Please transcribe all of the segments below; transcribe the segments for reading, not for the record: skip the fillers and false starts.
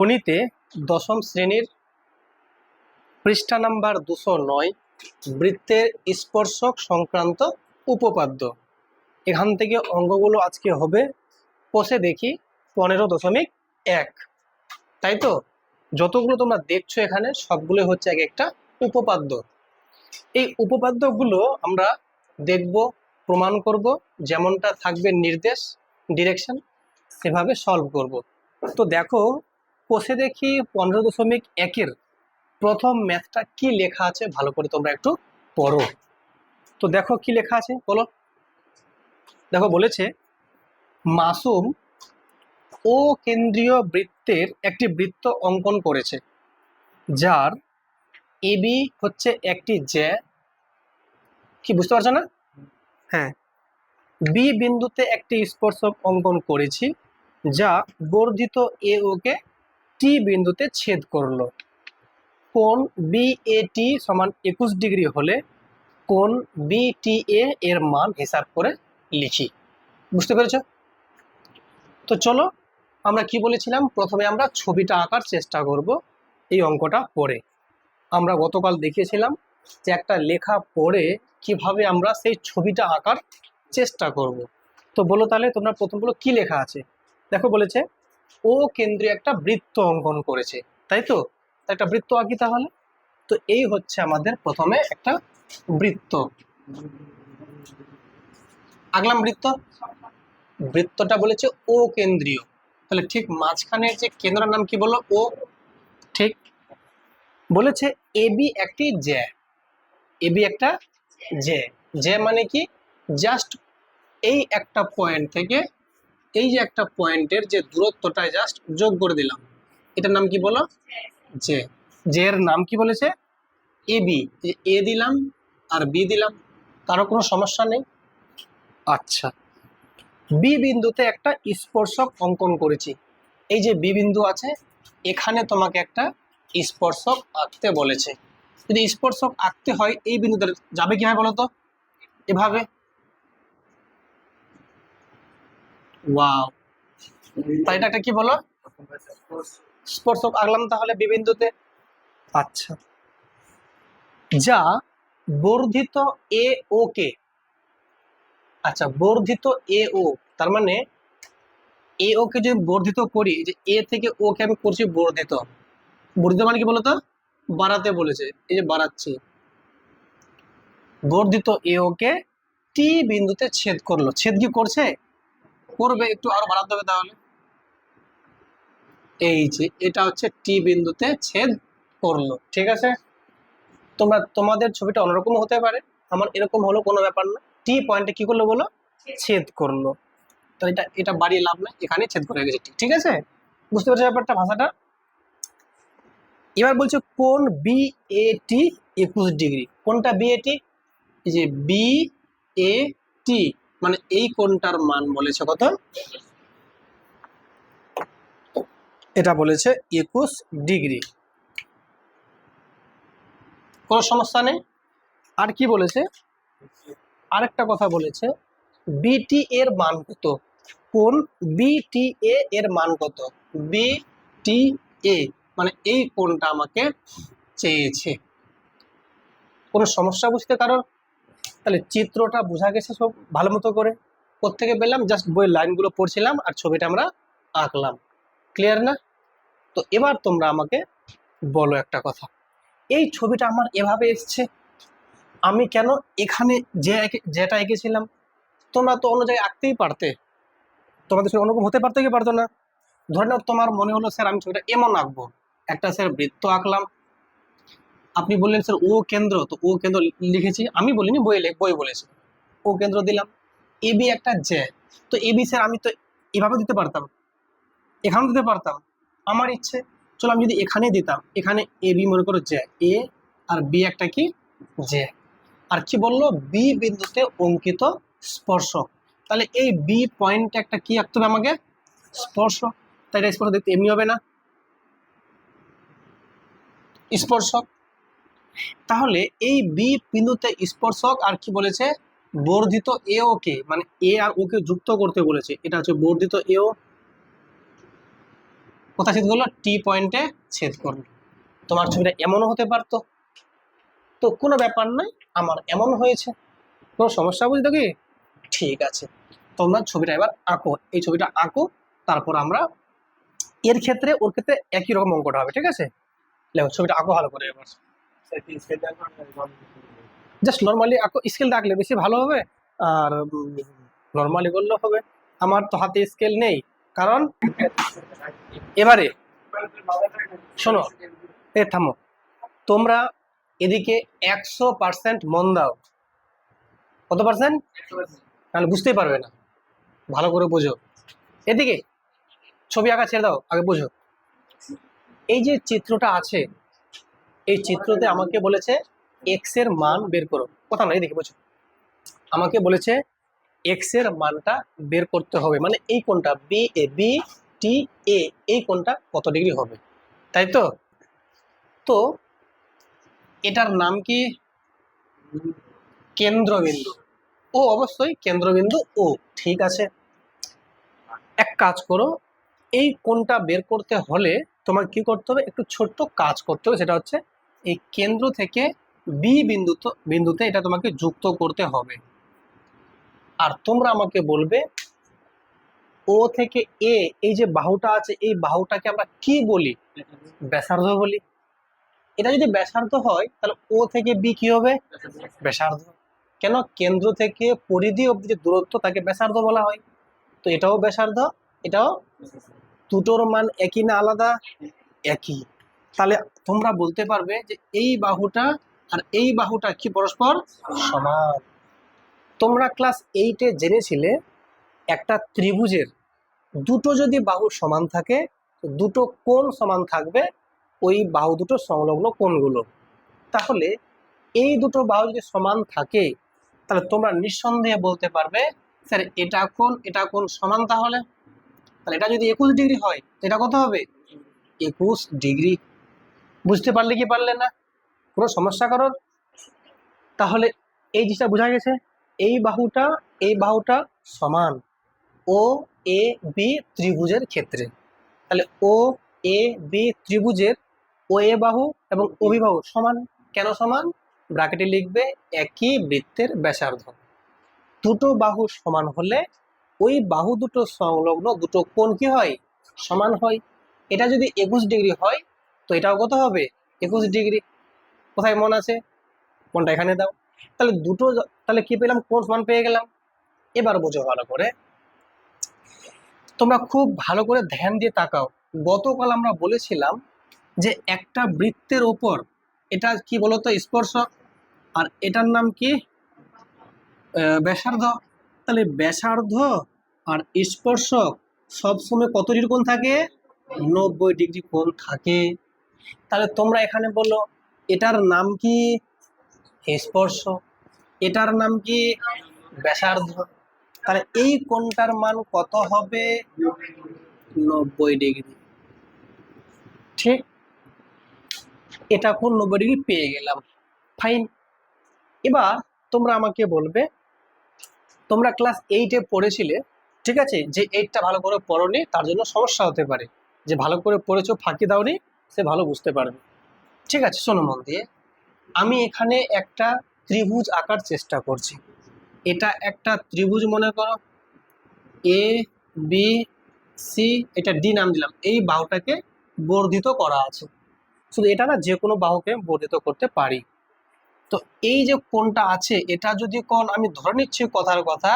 গণিতে দশম শ্রেণীর পৃষ্ঠা নাম্বার 209 বৃত্তের স্পর্শক সংক্রান্ত উপপাদ্য। এখান থেকে অঙ্কগুলো আজকে হবে কষে দেখি 15.1। তাই তো যতগুলো তোমরা দেখছো এখানে সবগুলো হচ্ছে এক একটা উপপাদ্য। এই উপপাদ্যগুলো আমরা দেখব, প্রমাণ করব, যেমনটা থাকবে নির্দেশ ডিরেকশন সেভাবে সলভ করব। তো দেখো কষে দেখি 15.1-এর প্রথম ম্যাথটা কি লেখা আছে ভালো করে তোমরা একটু পড়ো। তো দেখো কি লেখা আছে বলো। দেখো বলেছে মাসুম ও কেন্দ্রীয় বৃত্তের একটি বৃত্ত অঙ্কন করেছে যার এবি হচ্ছে একটি জ্যা। কি বুঝতে পারছো না? হ্যাঁ, বি বিন্দুতে একটি স্পর্শক অঙ্কন করেছি যা বর্ধিত এ ওকে টি বিন্দুতে ছেদ করলো। কোণ বিএটি সমান 21 ডিগ্রি হলে কোণ বিটিএ এর মান হিসাব করে লিখি। বুঝতে পেরেছ? তো চলো আমরা কি বলেছিলাম, প্রথমে আমরা ছবিটা আঁকার চেষ্টা করব এই অঙ্কটা পড়ে। আমরা গতকাল দেখিয়েছিলাম যে একটা লেখা পড়ে কিভাবে আমরা সেই ছবিটা আঁকার চেষ্টা করব। তো বলো তাহলে তোমরা প্রথম বলো কি লেখা আছে। দেখো বলেছে ও কেন্দ্রীয় একটা বৃত্ত অঙ্কন করেছে, তাই তো? একটা বৃত্ত আঁকি তাহলে। তো এই হচ্ছে আমাদের প্রথমে একটা বৃত্ত আঁকলাম। বৃত্তটা বলেছে ও কেন্দ্রীয়, তাহলে ঠিক মাঝখানের যে কেন্দ্রের নাম কি বললো? ও। ঠিক বলেছে এবি একটি জ্যা। এবি একটা জ্যা। জ্যা মানে কি? জাস্ট এই একটা পয়েন্ট থেকে এই যে একটা পয়েন্টের যে দূরত্বটা জাস্ট যোগ করে দিলাম, এটার নাম কি বলো? জ্যা। জ্যার নাম কি বলেছে? এবি। এ দিলাম আর বি দিলাম, কারো কোনো সমস্যা নেই। আচ্ছা, বি বিন্দুতে একটা স্পর্শক অঙ্কন করেছি। এই যে বি বিন্দু আছে, এখানে তোমাকে একটা স্পর্শক আঁকতে বলেছে। যদি স্পর্শক আঁকতে হয় এই বিন্দুতে যাবে কিভাবে বলো তো? এভাবে। ওয়াও, তাই এটা একটা কি বলো? স্পর্শক আঁকলাম তাহলে বি বিন্দুতে। আচ্ছা, যা বর্ধিত এ ও কে। আচ্ছা, বর্ধিত এ ও, তার মানে এ ওকে যদি বর্ধিত করি, যে এ থেকে ও কে আমি করছি বর্ধিত। বর্ধিত মানে কি বলতো? বাড়াতে বলেছে, এই যে বাড়াচ্ছি। বর্ধিত এ ওকে টি বিন্দুতে ছেদ করলো। ছেদ কি করছে? করবে, একটু আরো বাড়াতে হবে তাহলে। এই যে এটা হচ্ছে টি বিন্দুতে ছেদ করলো। ঠিক আছে, তোমাদের ছবিটা অন্যরকম হতে পারে, আমার এরকম হলো কোনো ব্যাপার না। টি পয়েন্টে কি করলো বলো? ছেদ করলো। তো এটা এটা বাড়িয়ে লাভ নাই, এখানে ছেদ করে গেছে। ঠিক আছে, বুঝতে পারছো ব্যাপারটা, ভাষাটা? এবার বলছে কোন বি এ টি 21 ডিগ্রি। কোনটা বি এ টি? এই যে বি এ টি মানে এই কোণটার মান বলেছে কত? এটা বলেছে 21 ডিগ্রি। কোনো সমস্যা নেই। আর কি বলেছে? আরেকটা কথা বলেছে বিটি এর মান কত। কোন বিটি এর মান কত? বিটি এ মানে এই কোণটা আমাকে চেয়েছে। কোনো সমস্যা বুঝতে কারণ? তাহলে চিত্রটা বোঝা গেছে সব ভালো মতো করে? কোত্থেকে পেলাম? জাস্ট বইয়ের লাইনগুলো পড়ছিলাম আর ছবিটা আমরা আঁকলাম। ক্লিয়ার না? তো এবার তোমরা আমাকে বলো একটা কথা, এই ছবিটা আমার এভাবে এসছে, আমি কেন এখানে যেটা এঁকেছিলাম? তোমরা তো অন্য জায়গায় আঁকতেই পারতে, তোমাদের সঙ্গে অন্যরকম হতে পারতো কি পারতো না? ধরে নাও তোমার মনে হলো স্যার আমি ছবিটা এমন আঁকবো, একটা স্যার বৃত্ত আঁকলাম, আপনি বললেন স্যার ও কেন্দ্র, তো ও কেন্দ্র লিখেছি, আমি বলিনি, বই বলেছে ও কেন্দ্র দিলাম। এবি একটা জ্যা, তো এবি স্যার আমি তো এভাবে দিতে পারতাম, এখানেও দিতে পারতাম, আমার ইচ্ছে। চলো আমি যদি এখানে দিতাম, এখানে এ বি মনে করো জ্যা, এ আর বি একটা কি জ্যা। আর কি বললো? বি বিন্দুতে অঙ্কিত স্পর্শক। তাহলে এই বি পয়েন্টে একটা কি আঁকতে হবে আমাকে? স্পর্শক। তাই এটা স্পর্শক দেখতে এমনি হবে না, স্পর্শক। তাহলে এই বি বিন্দুতে স্পর্শক আর কি বলেছে? বর্ধিত এ ও কে, মানে এ আর ওকে যুক্ত করতে বলেছে। এটা হচ্ছে বর্ধিত এ ও, কোথায় ছেদ করলো? টি পয়েন্টে ছেদ করলো। তোমার ছবিটা এমনও হতে পারতো, তো কোনো ব্যাপার নয়, আমার এমন হয়েছে, কোনো সমস্যা বুঝতো কি? ঠিক আছে, তোমরা ছবিটা এবার আঁকো, এই ছবিটা আঁকো, তারপর আমরা এর ক্ষেত্রে ওর ক্ষেত্রে একই রকম অঙ্কটা হবে। ঠিক আছে, লেখো ছবিটা আঁকো ভালো করে এবার। জাস্ট নর্মালি আঁকো, স্কেল আঁকলে বেশি ভালো হবে, আর নর্মালি করলেও হবে। আমার তো হাতে স্কেল নেই, কারণ এবারে শোনো, এ থামো, তোমরা এদিকে 100% মন দাও। কত পার্সেন্ট? তাহলে বুঝতেই পারবে না, ভালো করে বোঝো। এদিকে ছবি আঁকা ছেড়ে দাও, আগে বোঝো। এই যে চিত্রটা আছে, এই চিত্রতে আমাকে বলেছে এক্স এর মান বের করো। কথা না, এদিকে বোঝো, আমাকে বলেছে এক্স এর মানটা বের করতে হবে, মানে এই কোণটা বি এ বি টি এ, এই কোণটা কত ডিগ্রি হবে, তাই তো? তো এটার নাম কি? কেন্দ্রবিন্দু। ও অবশ্যই কেন্দ্রবিন্দু ও, ঠিক আছে। এক কাজ করো, এই কোণটা বের করতে হলে তোমাকে কি করতে হবে? একটু ছোট্ট কাজ করতে হবে, সেটা হচ্ছে এই কেন্দ্র থেকে বি বিন্দুতে এটা তোমাকে যুক্ত করতে হবে। আর তোমরা আমাকে বলবে ও থেকে এ, এই যে বাহুটা আছে, এই বাহুটাকে আমরা কি বলি? ব্যাসার্ধ বলি। এটা যদি ব্যাসার্ধ হয়, তাহলে ও থেকে বি কি হবে? ব্যাসার্ধ। কেন? কেন্দ্র থেকে পরিধি অবধি যে দূরত্ব, তাকে ব্যাসার্ধ বলা হয়। তো এটাও ব্যাসার্ধ, এটাও। দুটোর মান একই না আলাদা? একই। তাহলে তোমরা বলতে পারবে যে এই বাহুটা আর এই বাহুটা কি পরস্পর সমান। তোমরা ক্লাস 8-এ জেনেছিলে একটা ত্রিভুজের দুটো যদি বাহু সমান থাকে, তো দুটো কোণ সমান থাকবে ওই বাহু দুটো সংলগ্ন কোণগুলো। তাহলে এই দুটো বাহু যদি সমান থাকে, তাহলে তোমরা নিঃসন্দেহে বলতে পারবে স্যার এটা কোণ সমান। তাহলে তাহলে এটা যদি 21 ডিগ্রি হয়, এটা কত হবে? 21 ডিগ্রি। বুঝতে পারলে কি পারলে না? কোনো সমস্যা কারোর? তাহলে এই জিনিসটা বোঝা গেছে, এই বাহুটা সমান ও এ বি ত্রিভুজের ক্ষেত্রে। তাহলে ও এ বি ত্রিভুজের ও এ বাহু এবং অভিবাহু সমান। কেন সমান? ব্র্যাকেটে লিখবে একই বৃত্তের ব্যাসার্ধ। দুটো বাহু সমান হলে ওই বাহু দুটো সংলগ্ন দুটো কোণ কি হয়? সমান হয়। এটা যদি 21 ডিগ্রি হয়, তো এটাও কত হবে? 21 ডিগ্রি। কোথায় মন আছে? কোণটা এখানে দাও। তাহলে তাহলে কি পেলাম? কোণ সমান পেয়ে গেলাম। এবার বোঝো ভালো করে, তোমরা খুব ভালো করে ধ্যান দিয়ে তাকাও। গতকাল আমরা বলেছিলাম যে একটা বৃত্তের ওপর, এটা কি বলতো? স্পর্শক। আর এটার নাম কি? ব্যাসার্ধ। তাহলে ব্যাসার্ধ আর স্পর্শক সবসময় কত ডিগ্রি কোণ থাকে? 90 ডিগ্রি কোণ থাকে। তাহলে তোমরা এখানে বলো এটার নাম কি? স্পর্শ। এটার নাম কি? ব্যাসার্ধ। তাহলে এই কোণটার মান কত হবে? 90 ডিগ্রি। ঠিক, এটা কোণ 90 ডিগ্রি পেয়ে গেলাম। ফাইন। এবার তোমরা আমাকে বলবে, তোমরা ক্লাস 8-এ পড়েছিলে, ঠিক আছে, যে 8টা ভালো করে পড়োনি, তার জন্য সমস্যা হতে পারে। যে ভালো করে পড়েছো, ফাঁকি দাওনি, সে ভালো বুঝতে পারবে। ঠিক আছে, শোনো মন দিয়ে। আমি এখানে একটা ত্রিভুজ আঁকার চেষ্টা করছি। এটা একটা ত্রিভুজ মনে করো, এ বি সি, এটা ডি নাম দিলাম। এই বাহুটাকে বর্ধিত করা আছে। শুধু এটা না, যে কোনো বাহুকে বর্ধিত করতে পারি। তো এই যে কোণটা আছে, এটা যদি কোণ আমি ধরে নিচ্ছি কথার কথা,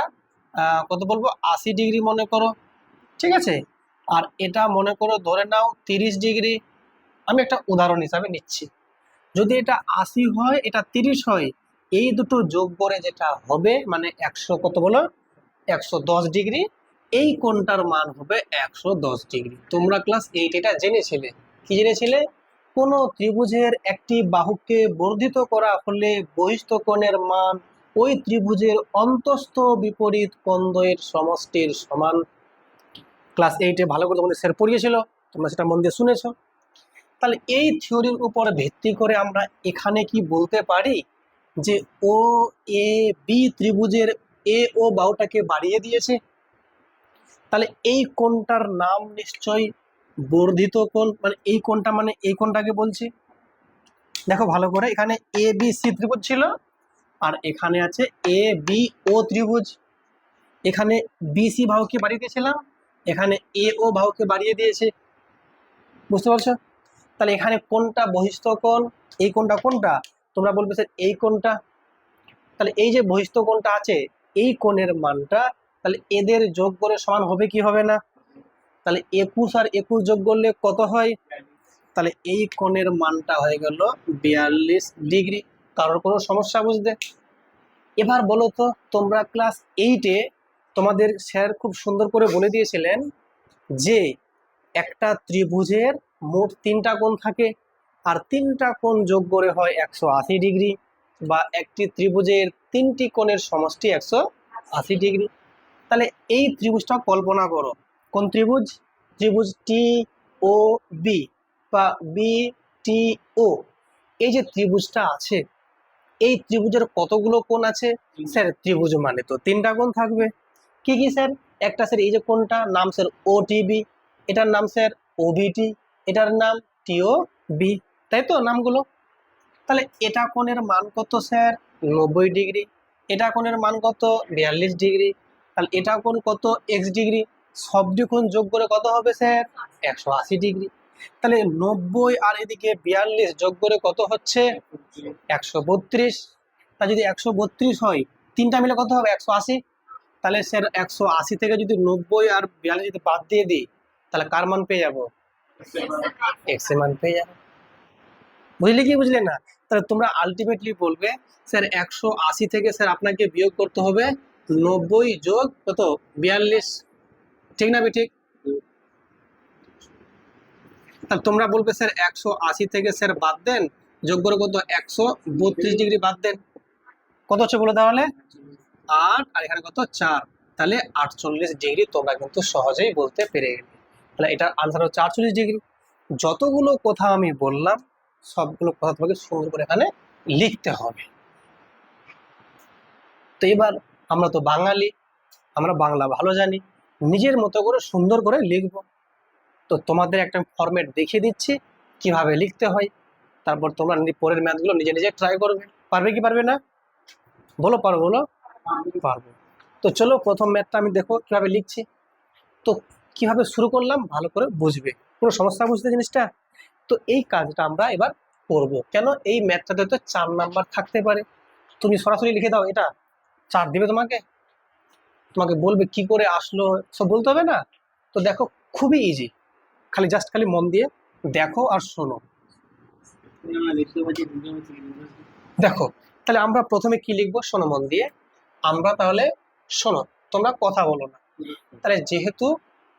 কত বলবো? 80 ডিগ্রি মনে করো, ঠিক আছে। আর এটা মনে করো ধরে নাও 30 ডিগ্রি। আমি একটা উদাহরণ হিসাবে নিচ্ছি। যদি এটা 80 হয়, এটা 30 হয়, এই দুটো যোগ করে যেটা হবে মানে 100, কত বলো? 110 ডিগ্রি। এই কোণটার মান হবে 110 ডিগ্রি। তোমরা ক্লাস 8 এটা জেনেছিলে। কি জেনেছিলে? কোন ত্রিভুজের একটি বাহুকে বর্ধিত করা হলে বহিস্থ কোণের মান ওই ত্রিভুজের অন্তস্থ বিপরীত কোণদ্বয়ের সমষ্টির সমান। ক্লাস 8-এ ভালো করে তোমাদের স্যার পড়িয়েছিল, তোমরা সেটা মন দিয়ে শুনেছো। তাহলে এই থিওরির উপর ভিত্তি করে আমরা এখানে কি বলতে পারি? যে ও এ বি ত্রিভুজের এ ও বাহুটাকে বাড়িয়ে দিয়েছে। তাহলে এই কোণটার নাম নিশ্চয়ই বর্ধিত কোণ মানে এই কোণটা, মানে এই কোণটাকে বলছি। দেখো ভালো করে, এখানে এ বি সি ত্রিভুজ ছিল, আর এখানে আছে এ বি ও ত্রিভুজ। এখানে বিসি বাহুকে বাড়িয়ে দিয়েছিলাম, এখানে এ ও বাহুকে বাড়িয়ে দিয়েছে। বুঝতে পারছো? তাহলে এখানে কোনটা বহিস্থ কোণ, এই কোণটা কোনটা? তোমরা বলবে স্যার এই কোণটা। তাহলে এই যে বহিস্থ কোণটা আছে, এই কোণের মানটা তাহলে এদের যোগ করে সমান হবে কি হবে না? তাহলে 21 আর 21 যোগ করলে কত হয়? তাহলে এই কোণের মানটা হয়ে গেল 42 ডিগ্রি। কারোর কোনো সমস্যা বুঝতে? এবার বলো তো, তোমরা ক্লাস 8-এ তোমাদের স্যার খুব সুন্দর করে বলে দিয়েছিলেন যে একটা ত্রিভুজের মোট 3টা কোণ থাকে, আর 3টা কোণ যোগ করে হয় 180 ডিগ্রি, বা একটি ত্রিভুজের 3টি কোণের সমষ্টি 180 ডিগ্রি। তাহলে এই ত্রিভুজটা কল্পনা করো। কোন ত্রিভুজ? ত্রিভুজ টি ও বি বা বি টি ও। এই যে ত্রিভুজটা আছে, এই ত্রিভুজের কতগুলো কোণ আছে? স্যার ত্রিভুজ মানে তো 3টা কোণ থাকবে। কি কি স্যার? একটা স্যার এই যে কোণটা নাম স্যার ওটিবি, এটার নাম স্যার ওবিটি, এটার নাম টিও বি, তাই তো নামগুলো? তাহলে এটা কোণের মান কত স্যার? 90 ডিগ্রি। এটা কোণের মান কত? 42 ডিগ্রি। তাহলে এটা কোণ কত? x degree. সবটি কোণ যোগ করে কত হবে স্যার? 180 ডিগ্রি। তাহলে 90 আর এদিকে 42 যোগ করে কত হচ্ছে? 132। তা যদি 132 হয়, 3টা মিলে কত হবে? 180। তাহলে স্যার 180 থেকে যদি 90 আর 42 যদি বাদ দিয়ে দিই, তাহলে কার মান পেয়ে যাবো? এক্স এর মান পেয়ে যাবো। বুঝলে কি বুঝলে না? তাহলে তোমরা আলটিমেটলি বলবে স্যার 180 থেকে স্যার আপনাকে বিয়োগ করতে হবে 90 যোগ কত? 42। ঠিক না ঠিক? তাহলে তোমরা বলবে স্যার 180 থেকে স্যার বাদ দেন, যোগ করে কত? 132 ডিগ্রি বাদ দেন। কত হচ্ছে বলে তাহলে? 8, আর এখানে কত? 4। তাহলে 48 ডিগ্রি তোমরা কিন্তু সহজেই বলতে পেরে গেলে। তাহলে এটার আনসার হচ্ছে 48 ডিগ্রি। যতগুলো কথা আমি বললাম, সবগুলো কথা তোমাকে সুন্দর করে এখানে লিখতে হবে। তো এবার আমরা তো বাঙালি, আমরা বাংলা ভালো জানি, নিজের মতো করে সুন্দর করে লিখবো। তো তোমাদের একটা ফরম্যাট দেখিয়ে দিচ্ছি কিভাবে লিখতে হয়, তারপর তোমরা পরের ম্যাথগুলো নিজে নিজে ট্রাই করবে। পারবে কি পারবে না? বলো পারবো, বলো। পারবো। তো চলো প্রথম ম্যাথটা আমি দেখো কিভাবে লিখছি। তো কিভাবে শুরু করলাম ভালো করে বুঝবে, কোনো সমস্যা বুঝতে জিনিসটা? তো এই কাজটা আমরা এবার করব। কেন? এই ম্যাথটাতে তো 4 নাম্বার থাকতে পারে। তুমি সরাসরি লিখে দাও, এটা 4 দিবে তোমাকে, তোমাকে বলবে কি করে আসলো, সব বলতে হবে না। তো দেখো খুবই ইজি, খালি মন দিয়ে দেখো আর শোনো। দেখো তাহলে আমরা প্রথমে কি লিখবো, শোনো মন দিয়ে। আমরা তাহলে শোনো, তোমরা কথা বলো না। তাহলে যেহেতু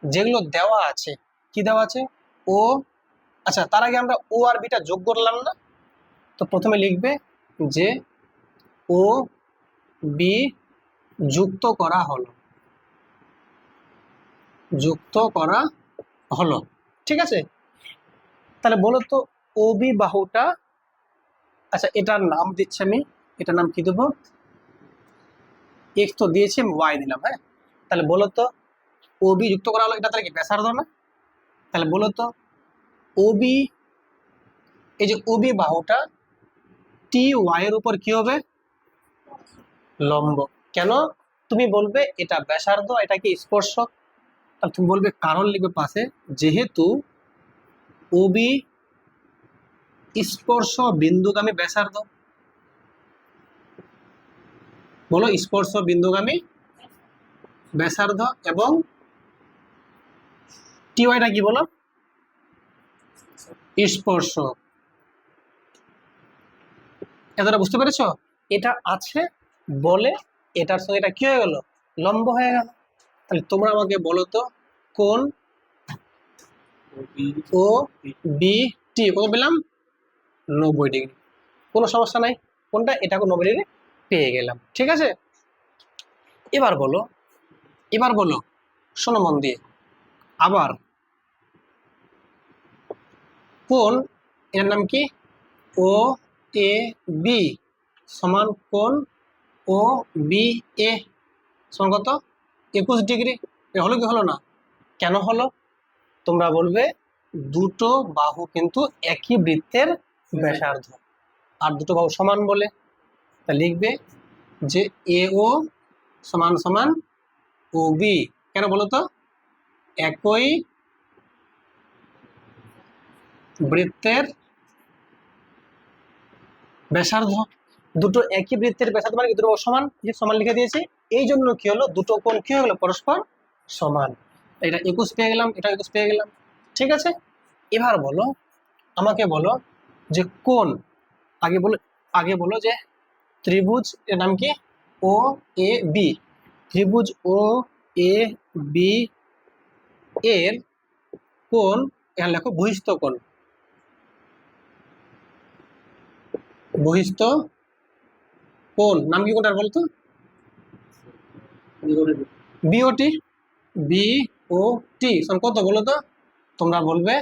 যেগুলো দেওয়া আছে, কি দেওয়া আছে? ও, আচ্ছা তার আগে আমরা ও আর বিটা যোগ করলাম না? তো প্রথমে লিখবে যে ও বি যুক্ত করা হলো, যুক্ত করা হলো। ঠিক আছে? তাহলে বলো তো ও বি বাহুটা, আচ্ছা এটার নাম দিচ্ছি আমি, এটার নাম কি দেবো? এক্স তো দিয়েছি, আমি ওয়াই দিলাম। হ্যাঁ, তাহলে বলো তো ও বি যুক্ত করা হলো, এটা তাহলে কি ব্যাসার্ধ না? তাহলে বলো তো ও বি, এই যে ও বি বাহুটা টি ওয়াই এর উপর কি হবে? লম্ব। কেন? তুমি বলবে এটা ব্যাসার্ধ, এটা কি স্পর্শক। তাহলে তুমি বলবে কারণ লিখবে পাশে, যেহেতু ও বি স্পর্শ বিন্দুগামী ব্যাসার্ধ। বলো স্পর্শ বিন্দুগামী ব্যাসার্ধ, এবং টি ওয়াইটা কি বলো? স্পর্শক। এতটা বুঝতে পেরেছো? এটা আছে বলে এটার সঙ্গে এটা কি হয়ে গেল? লম্ব হয়ে গেল। তাহলে তোমরা আমাকে বলো তো কোন ও বি টি কত পেলাম? 90 ডিগ্রি। কোনো সমস্যা নাই, কোনটা? এটা 90 ডিগ্রি পেয়ে গেলাম। ঠিক আছে? এবার বলো, এবার বলো, শোনো মন দিয়ে। আবার কোন, এর নাম কি? ও এ বি সমান কোন ও বি এ সমান কত? 21 ডিগ্রি। এ হলো কি হলো না? কেন হলো? তোমরা বলবে দুটো বাহু কিন্তু একই বৃত্তের ব্যাসার্ধ আর দুটো বাহু সমান বলে তা লিখবে যে AO সমান সমান OB। কেন বলো তো? একই বৃত্তের ব্যাসার্ধ, দুটো একই বৃত্তের ব্যাসার্ধ মানে কি দুটো সমান, যে সমান লিখে দিয়েছি। এই জন্য কি হলো, দুটো কোণ কি হয়ে গেল পরস্পর সমান। এটা 21 পেয়ে গেলাম, এটা 21 পেয়ে গেলাম। ঠিক আছে, এবার বলো, আমাকে বলো যে কোণ, আগে বলো যে ত্রিভুজ এর নাম কি? OAB। ত্রিভুজ OAB এর কোণ, এখানে লেখো বহিস্থ কোণ। বহিস্থ কোণ নাম কি কোনটার বলতো? বিওটি। বিওটি সমান কত বলো তো? তোমরা বলবে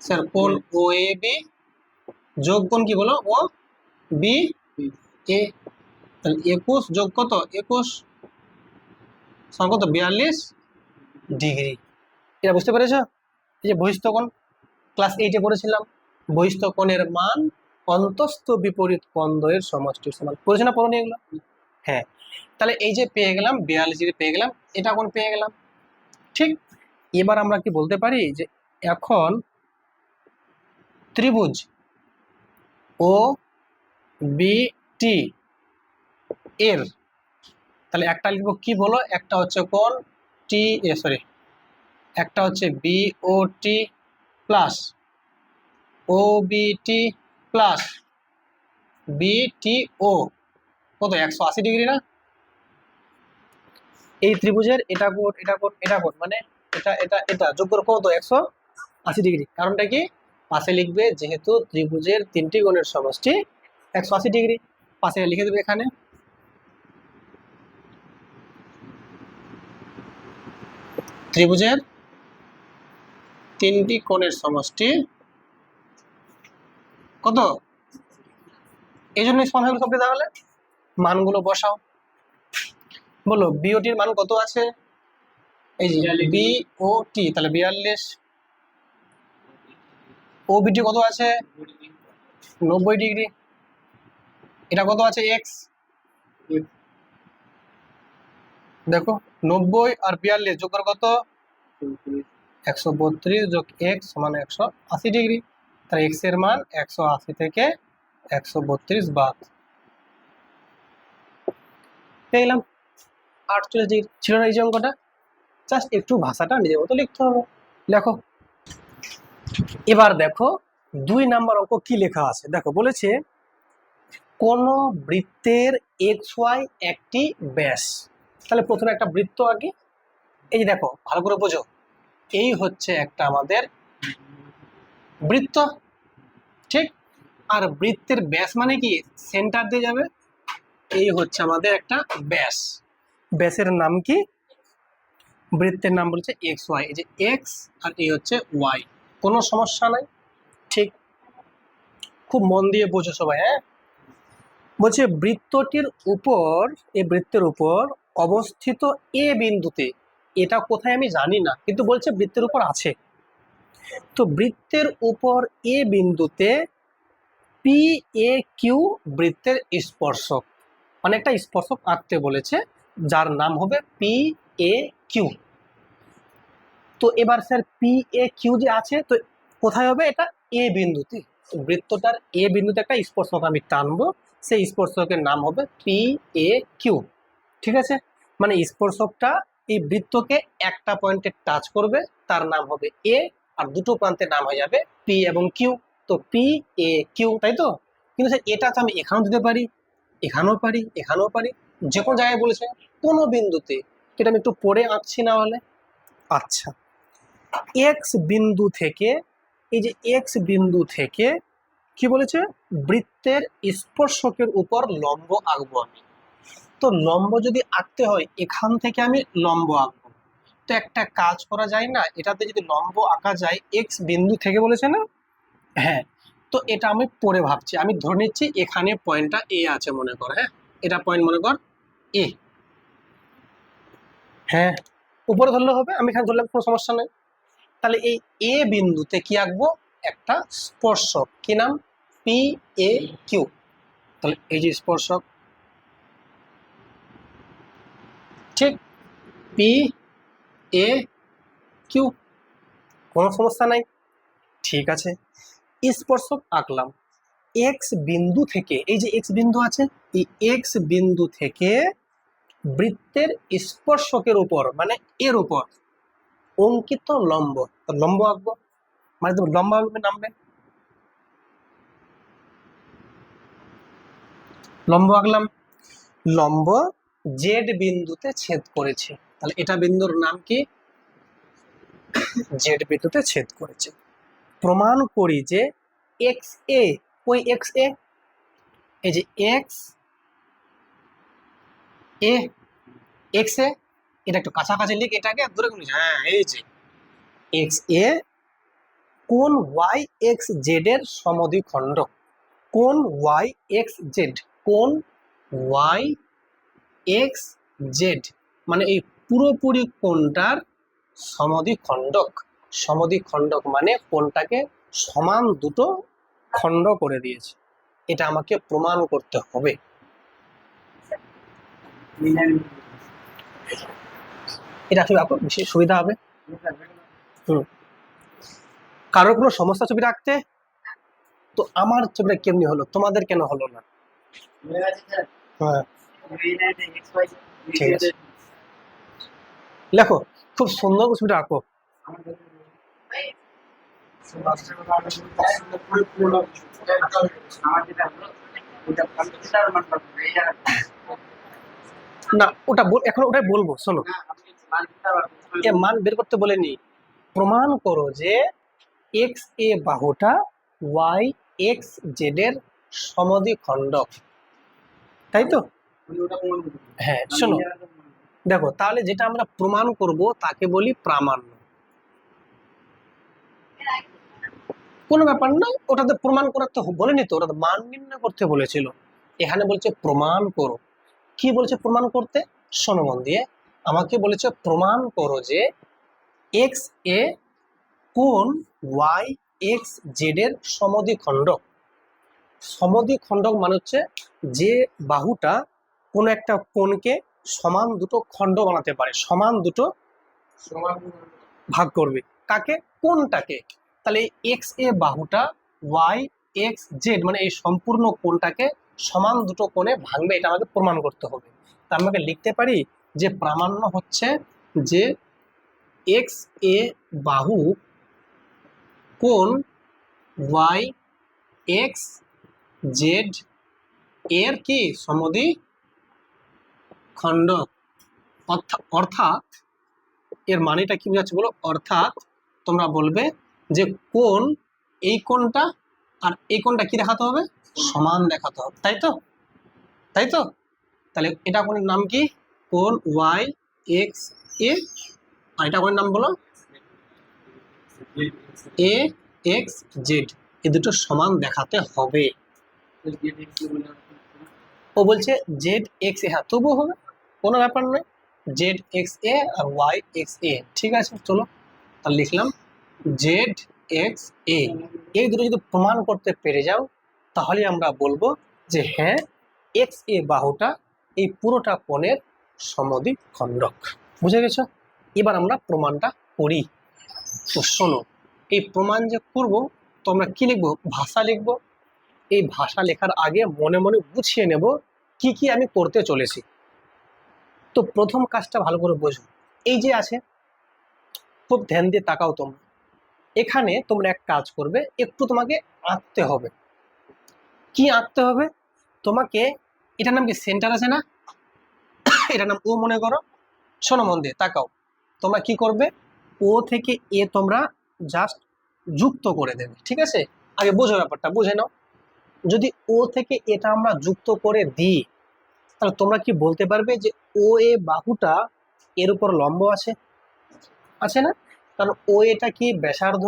স্যার কোণ OAB যোগ কোণ কি বলো? OBA। তাহলে 21 যোগ কত? 21 সমান কত? 42 ডিগ্রি। এটা বুঝতে পেরেছো? এই যে বহিস্থ কোণ ক্লাস 8 এ পড়েছিলাম, বহিস্থ কোণের মান অন্তস্থ বিপরীত কোণদ্বয়ের সমষ্টির সমান। পড়েছো না পড়োনি এগুলো? হ্যাঁ, তাহলে এই যে পেয়ে গেলাম 42 ডিগ্রি পেয়ে গেলাম, এটা কোণ পেয়ে গেলাম। ঠিক, এবার আমরা কি বলতে পারি যে এখন ত্রিভুজ OBT এর, তাহলে একটা লিখবো কি বলো, একটা হচ্ছে কোণ একটা হচ্ছে BOT plus OBT plus BTO, কত? 180 ডিগ্রি না? এই ত্রিভুজের এটা কোণ, এটা কোণ, এটা কোণ, মানে এটা এটা এটা যোগ করে কত? 180 ডিগ্রি। কারণটা কি? পাশে লিখবে যেহেতু ত্রিভুজের তিনটি কোণের সমষ্টি 180 ডিগ্রি, পাশে লিখে দেবে এখানে। ত্রিভুজের তিনটি কোণের সমষ্টি কত? এই জন্যই সমান হয়ে গেল সবকে। তাহলে মানগুলো বসাও, বলো বিওটির মান কত আছে? এই যে BOT, তাহলে 42। OBT কত আছে? 90 ডিগ্রি। এটা কত আছে? X। দেখো 90 আর 42 যোগ করে কত? 132 যোগ X সমান 180 ডিগ্রি। তাহলে X এর মান 180 থেকে 132 বাদ পেয়ে গেলাম 48 ডিগ্রি। ছিল না এই যে অঙ্কটা? জাস্ট একটু ভাষাটা নিজের মতো লিখতে হবে। লেখো। এবার দেখো 2 নাম্বার অঙ্ক কি লেখা আছে। দেখো বলেছে কোন বৃত্তের XY একটি ব্যাস। তাহলে প্রথমে একটা বৃত্ত আগে, এই যে দেখো ভালো করে বোঝো, এই হচ্ছে একটা আমাদের বৃত্ত। ঠিক, আর বৃত্তের ব্যাস মানে কি? সেন্টার দিয়ে যাবে, এই হচ্ছে আমাদের একটা ব্যাস। ব্যাসের নাম কি? বৃত্তের নাম বলছে XY। এই যে X আর এই হচ্ছে Y, কোনো সমস্যা নাই। ঠিক, খুব মন দিয়ে বোঝো সবাই। হ্যাঁ, বলছে বৃত্তটির উপর, এই বৃত্তের উপর অবস্থিত A বিন্দুতে, এটা কোথায় আমি জানি না, কিন্তু বলছে বৃত্তের উপর আছে। তো বৃত্তের উপর A বিন্দুতে PAQ বৃত্তের স্পর্শক, মানে একটা স্পর্শক আঁকতে বলেছে যার নাম হবে PAQ। তো এবার স্যার PAQ যে আছে, তো কোথায় হবে? এটা A বিন্দুতে। বৃত্তটার A বিন্দুতে একটা স্পর্শক আমি টানবো, সেই স্পর্শকের নাম হবে PAQ। ঠিক আছে, মানে স্পর্শকটা এই বৃত্তকে একটা পয়েন্টে টাচ করবে, তার নাম হবে A, আর দুটো প্রান্তের নাম হয়ে যাবে P এবং Q। তো PAQ, তাই তো? কিন্তু স্যার এটা তো আমি এখানেও দিতে পারি, এখানেও পারি, এখানেও পারি, যে কোনো জায়গায় বলেছে কোনো বিন্দুতে। এটা আমি একটু পরে আঁকছি না হলে। আচ্ছা, এক্স বিন্দু থেকে, এই যে এক্স বিন্দু থেকে কি বলেছে? বৃত্তের স্পর্শকের উপর লম্ব আঁকবো আমি। তো লম্ব যদি আঁকতে হয়, এখান থেকে আমি লম্ব আঁকবো। তো একটা কাজ করা যায় না, এটাতে যদি লম্ব আঁকা যায় এক্স বিন্দু থেকে, বলেছে না? হ্যাঁ, তো এটা আমি পরে ভাবছি। আমি ধরে নিচ্ছি এখানে পয়েন্টটা এ আছে মনে কর। হ্যাঁ, এটা পয়েন্ট মনে কর এ। হ্যাঁ, উপরে ধরলে হবে, আমি এখানে ধরলাম, কোনো সমস্যা নেই। তাহলে এই এ বিন্দুতে কি আঁকবো, একটা স্পর্শক, কি নাম, পি এ কিউ। তাহলে এই যে স্পর্শক, ঠিক, পি এ কিউ, কোনো সমস্যা নাই। ঠিক আছে, স্পর্শক আঁকলাম। এক্স বিন্দু থেকে, এই যে এক্স বিন্দু আছে, এই এক্স বিন্দু থেকে বৃত্তের স্পর্শকের উপর মানে এর উপর অঙ্কিত লম্ব, লম্ব আঁকবো, মানে তুমি লম্ব নামবে, লম্ব আঁকলাম। লম্ব জেড বিন্দুতে ছেদ করেছে, তাহলে এটা বিন্দুর নাম কি, জেড বিন্দুতে ছেদ করেছে। প্রমাণ করি যে এক্স এ, ওই এক্স এ, এই যে এক্স এ, এক্স এ, এটা একটু কাছাকাছি লিখ, এটাকে দূরে কোন, হ্যাঁ এই যে এক্স এ কোন ওয়াই এক্স জেড এর সমদ্বিখণ্ড, কোন ওয়াই এক্স জেড, কোন ওয়াই এক্স জেড মানে এই পুরোপুরি কোণটার সমদ্বিখণ্ডক। সমদ্বিখণ্ডক মানে কোণটাকে সমান দুটো খণ্ড করে দিয়েছে, এটা আমাকে প্রমাণ করতে হবে। এটা আসলে আপনার বেশি সুবিধা হবে। কারোর কোনো সমস্যা ছবি রাখতে, তো আমার ছবিটা কেমনি হলো, তোমাদের কেন হলো না? হ্যাঁ ঠিক আছে, লেখো, খুব সুন্দর ছবিটা আঁকো। না ওটা এখন ওটাই বলবো, শোনো, এ মান বের করতে বলেনি, প্রমাণ করো যে এক্স এ বাহুটা ওয়াই এক্স জেড এর সমদ্বিখণ্ডক, তাই তো? হ্যাঁ শোনো, দেখো তাহলে যেটা আমরা প্রমাণ করব তাকে বলি প্রামাণ্য। কোনো ব্যাপার না, ওটাতে প্রমাণ করাতে বলেনি তো, ওটাতে মান নির্ণয় করতে বলেছিল, এখানে বলছে প্রমাণ করো। কি বলছে প্রমাণ করতে, শোনো মন দিয়ে, আমাকে বলেছে প্রমাণ করো যে এক্স এ কোন ওয়াই এক্স জেড এর সমদ্বিখণ্ডক। সমদ্বিখণ্ডক মানে হচ্ছে যে বাহুটা কোন একটা কোণকে সমান দুটো খণ্ড বানাতে পারে, সমান দুটো ভাগ করবে, কাকে, কোণটাকে। তাহলে এক্স এ বাহুটা ওয়াই এক্স জেড মানে এই সম্পূর্ণ কোণটাকে সমান দুটো কোণে ভাঙবে, এটা আমাকে প্রমাণ করতে হবে। তা আমাকে লিখতে পারি যে প্রামাণ্য হচ্ছে যে এক্স এ বাহু কোণ ওয়াই এক্স জেড এর কি সমদ্বিখণ্ডক। অর্থাৎ এর মানেটা কি বোঝাচ্ছে বলো, অর্থাৎ তোমরা বলবে যে কোণ, এই কোণটা আর এই কোণটা কি দেখাতে হবে, সমান দেখাতে হবে, তাই তো? তাই তো, তাহলে এটা কোণের নাম কি, কোণ ওয়াই এক্স এ, আর এটা কোণের নাম বলো এ এক্স জেড, এই দুটো সমান দেখাতে হবে। ও বলছে জেড এক্স এ, হ্যাঁ তবুও হবে, কোনো ব্যাপার নয়, জেড এক্স এ আর ওয়াই এক্স এ, ঠিক আছে চলো তাহলে লিখলাম জেড এক্স এ। এই দুটো যদি প্রমাণ করতে পেরে যাও তাহলে আমরা বলবো যে হ্যাঁ এক্স এ বাহুটা এই পুরোটা কোণের সমদ্বিখণ্ডক। বুঝে গেছো? এবার আমরা প্রমাণটা করি। তো শোনো, এই প্রমাণ যে করব তো আমরা কি লিখবো, ভাষা লিখবো। এই ভাষা লেখার আগে মনে মনে গুছিয়ে নেব কি কি আমি করতে চলেছি। তো প্রথম কাজটা ভালো করে বোঝো, এই যে আছে, খুব ধ্যান দিয়ে তাকাও তোমরা, এখানে তোমরা এক কাজ করবে, একটু তোমাকে আঁকতে হবে। কি আঁকতে হবে তোমাকে, এটার নাম কি, সেন্টার আছে না, এটার নাম ও মনে করো। শোনো মন দিয়ে তাকাও, তোমরা কি করবে, ও থেকে এ তোমরা জাস্ট যুক্ত করে দেবে, ঠিক আছে? আগে বোঝো ব্যাপারটা, বুঝে নাও। যদি ও থেকে এটা আমরা যুক্ত করে দিই তাহলে তোমরা কি বলতে পারবে যে ও এ বাহুটা এর উপর লম্ব আছে, আছে না? কারণ ও এটা কি ব্যাসার্ধ,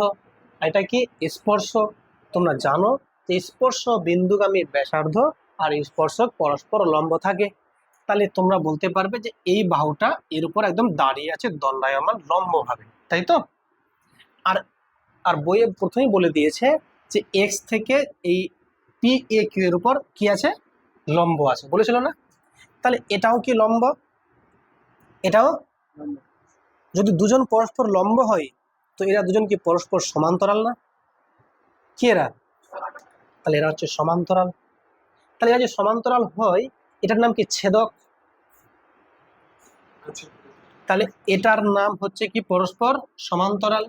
এটা কি স্পর্শ। তোমরা জানো যে স্পর্শ বিন্দুগামী ব্যাসার্ধ আর স্পর্শক পরস্পর লম্ব থাকে, তাহলে তোমরা বলতে পারবে যে এই বাহুটা এর উপর একদম দাঁড়িয়ে আছে দণ্ডায়মান লম্ব ভাবে, তাই তো? আর আর বইয়ে প্রথমেই বলে দিয়েছে যে এক্স থেকে এই পি এ কিউ এর উপর কি আছে, লম্ব আছে, বলেছিল না? তাহলে এটাও কি লম্ব? এটাও যদি দুজন পরস্পর লম্ব হয় তো এরা দুজন কি পরস্পর সমান্তরাল না? কি এরা? তাহলে এরা হচ্ছে সমান্তরাল। তাহলে এরা যে সমান্তরাল হয় এটার নাম কি? ছেদক। তাহলে এটার নাম হচ্ছে কি? পরস্পর সমান্তরাল।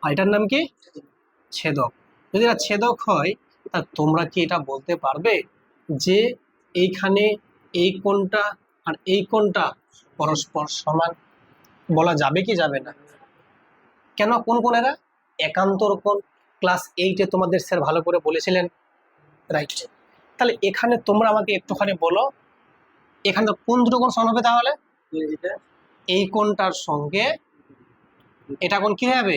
আর এটার নাম কি? ছেদক। যদি এরা ছেদক হয় তা তোমরা কি এটা বলতে পারবে যে এইখানে এই কোণটা আর এই কোণটা পরস্পর সমান? বলা যাবে কি যাবে না? কেন? কোন কোণ এরা? একান্তর কোণ। ক্লাস 8-এ তোমাদের স্যার ভালো করে বলেছিলেন, রাইট? তাহলে এখানে তোমরা আমাকে একটুখানি বলো, এখানে কোন দুটো কোণ সমান হবে? তাহলে এই কোণটার সঙ্গে এটা কোণ কি হবে?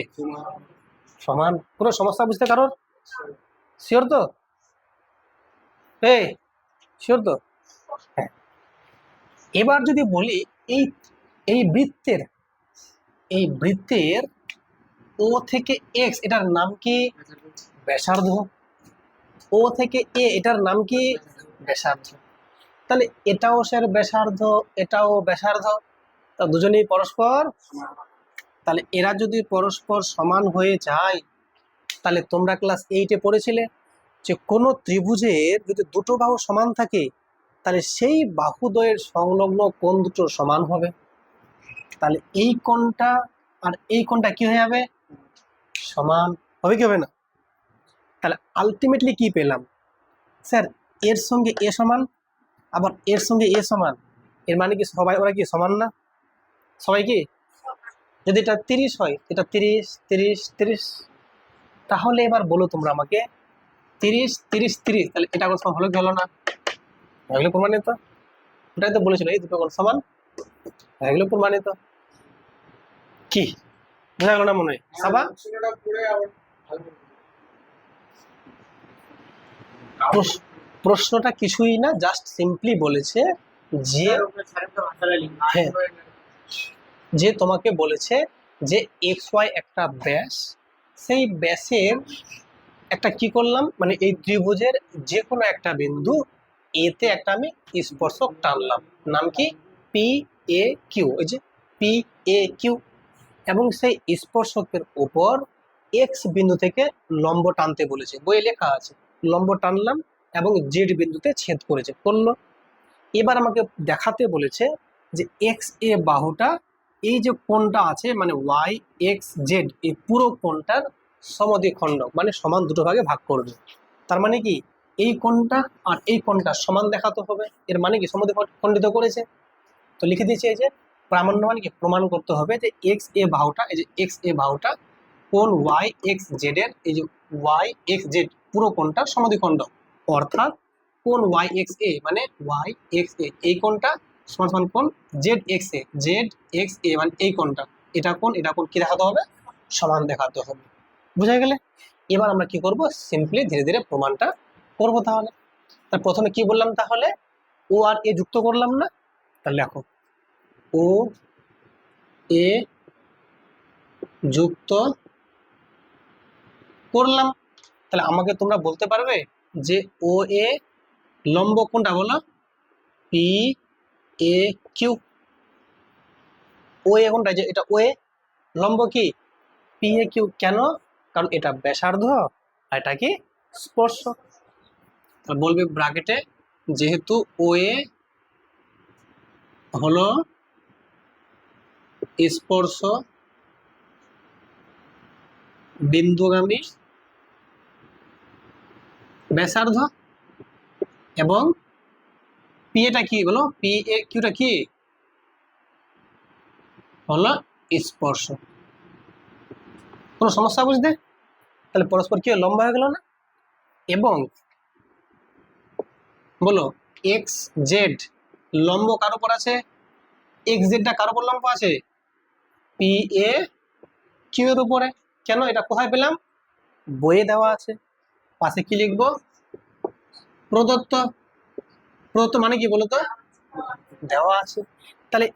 সমান। পুরো সমস্যা বুঝতে কারোর শিওর তো? শিওর তো? হ্যাঁ। এবার যদি বলি এই এই বৃত্তের ও থেকে এক্স এটার নাম কি? ব্যাসার্ধ। ও থেকে এ এটার নাম কি? ব্যাসার্ধ। তাহলে এটাও স্যার ব্যাসার্ধ, এটাও ব্যাসার্ধ, তা দুজনেই পরস্পর। তাহলে এরা যদি পরস্পর সমান হয়ে যায় তাহলে তোমরা ক্লাস 8-এ পড়েছিলে যে কোনো ত্রিভুজের যদি দুটো বাহু সমান থাকে তাহলে সেই বাহুদ্বয়ের সংলগ্ন কোণ দুটো সমান হবে। তাহলে এই কোণটা আর এই কোণটা কি হয়ে যাবে? সমান হবে কি হবে না? তাহলে আলটিমেটলি কি পেলাম স্যার? এর সঙ্গে এ সমান, আবার এর সঙ্গে এ সমান। এর মানে কি সবাই ওরা কি সমান না? সবাই কি? যদি এটা 30 হয়, এটা 30 30 30, তাহলে এবার বলো তোমরা আমাকে 30 30 30, তাহলে এটা কোন সমান হলো কি হলো না? এগুলো প্রমাণিত। ওটাই তো বলেছিল এই দুটো কোণ সমান, এগুলো প্রমাণিত। কি বোঝা গেল না মনে হয়? সাবা প্রশ্নটা কিছুই না, জাস্ট সিম্পলি বলেছে যে হ্যাঁ, যে তোমাকে বলেছে যে এক্স ওয়াই একটা ব্যাস, সেই ব্যাসের একটা কি করলাম মানে এই ত্রিভুজের যে কোনো একটা বিন্দু এতে একটা আমি স্পর্শক টানলাম, নাম কি? P A Q. এই যে পি এ কিউ, এবং সেই স্পর্শকের উপর এক্স বিন্দু থেকে লম্ব টানতে বলেছে, বইয়ে লেখা আছে। লম্ব টানলাম এবং জেড বিন্দুতে ছেদ করেছে, করলো। এবার আমাকে দেখাতে বলেছে যে এক্স এ বাহুটা এই যে কোণটা আছে মানে ওয়াই এক্স জেড এই পুরো কোণটার সমদ্বিখণ্ডক মানে সমান দুটো ভাগে ভাগ করবে। তার মানে কি এই কোণটা আর এই কোণটা সমান দেখাতে হবে। এর মানে কি সমদ্বিখণ্ডিত করেছে। তো লিখে দিয়েছি এই যে প্রামাণ্য মানে কি? প্রমাণ করতে হবে যে এক্স এ বাহুটা, এই যে এক্স এ বাহুটা কোণ ওয়াই এক্স জেড এর, এই যে ওয়াই এক্স জেড পুরো কোণটার সমদ্বিখণ্ডক। অর্থাৎ কোণ ওয়াই এক্স এ মানে ওয়াই এক্স এ এই কোণটা সমান সমান কোণ জেড এক্স এ মানে এই কোণটা, এটা কোণ কি দেখাতে হবে? সমান দেখাতে হবে। বুঝা গেলে? এবার আমরা কি করব? সিম্পলি ধীরে ধীরে প্রমাণটা করব। তাহলে প্রথমে কি বললাম? তাহলে ও আর এ যুক্ত করলাম না? তাহলে দেখো ও এ যুক্ত করলাম। তাহলে আমাকে তোমরা বলতে পারবে যে ও এ লম্ব কোনটা? বলো পি এ কিউ। ও এ কোনটা? যে এটা ও এ, লম্ব কি? P A Q. কেন? কারণ এটা ব্যাসার্ধ আর এটা কি? স্পর্শক। তাহলে বলবে ব্র্যাকেটে যেহেতু ও এ হলো স্পর্শ বিন্দুগামী ব্যাসার্ধ এবং পি এটা কি? বলো পি এ কিউটা কি? হলো স্পর্শ। কোনো সমস্যা বুঝতে? তাহলে পরস্পর কি লম্বা হয়ে গেল না? এবং বলো এক্স জেড লম্ব কার উপর আছে? এক্স জেডটা কার উপর লম্ব আছে? পি এ কিউ এর উপরে। কেন? এটা কোথায় পেলাম? বইয়ে দেওয়া আছে। পাশে কি লিখবো? প্রদত্ত। প্রদত্ত মানে কি বলতো? দেওয়া আছে। তাহলে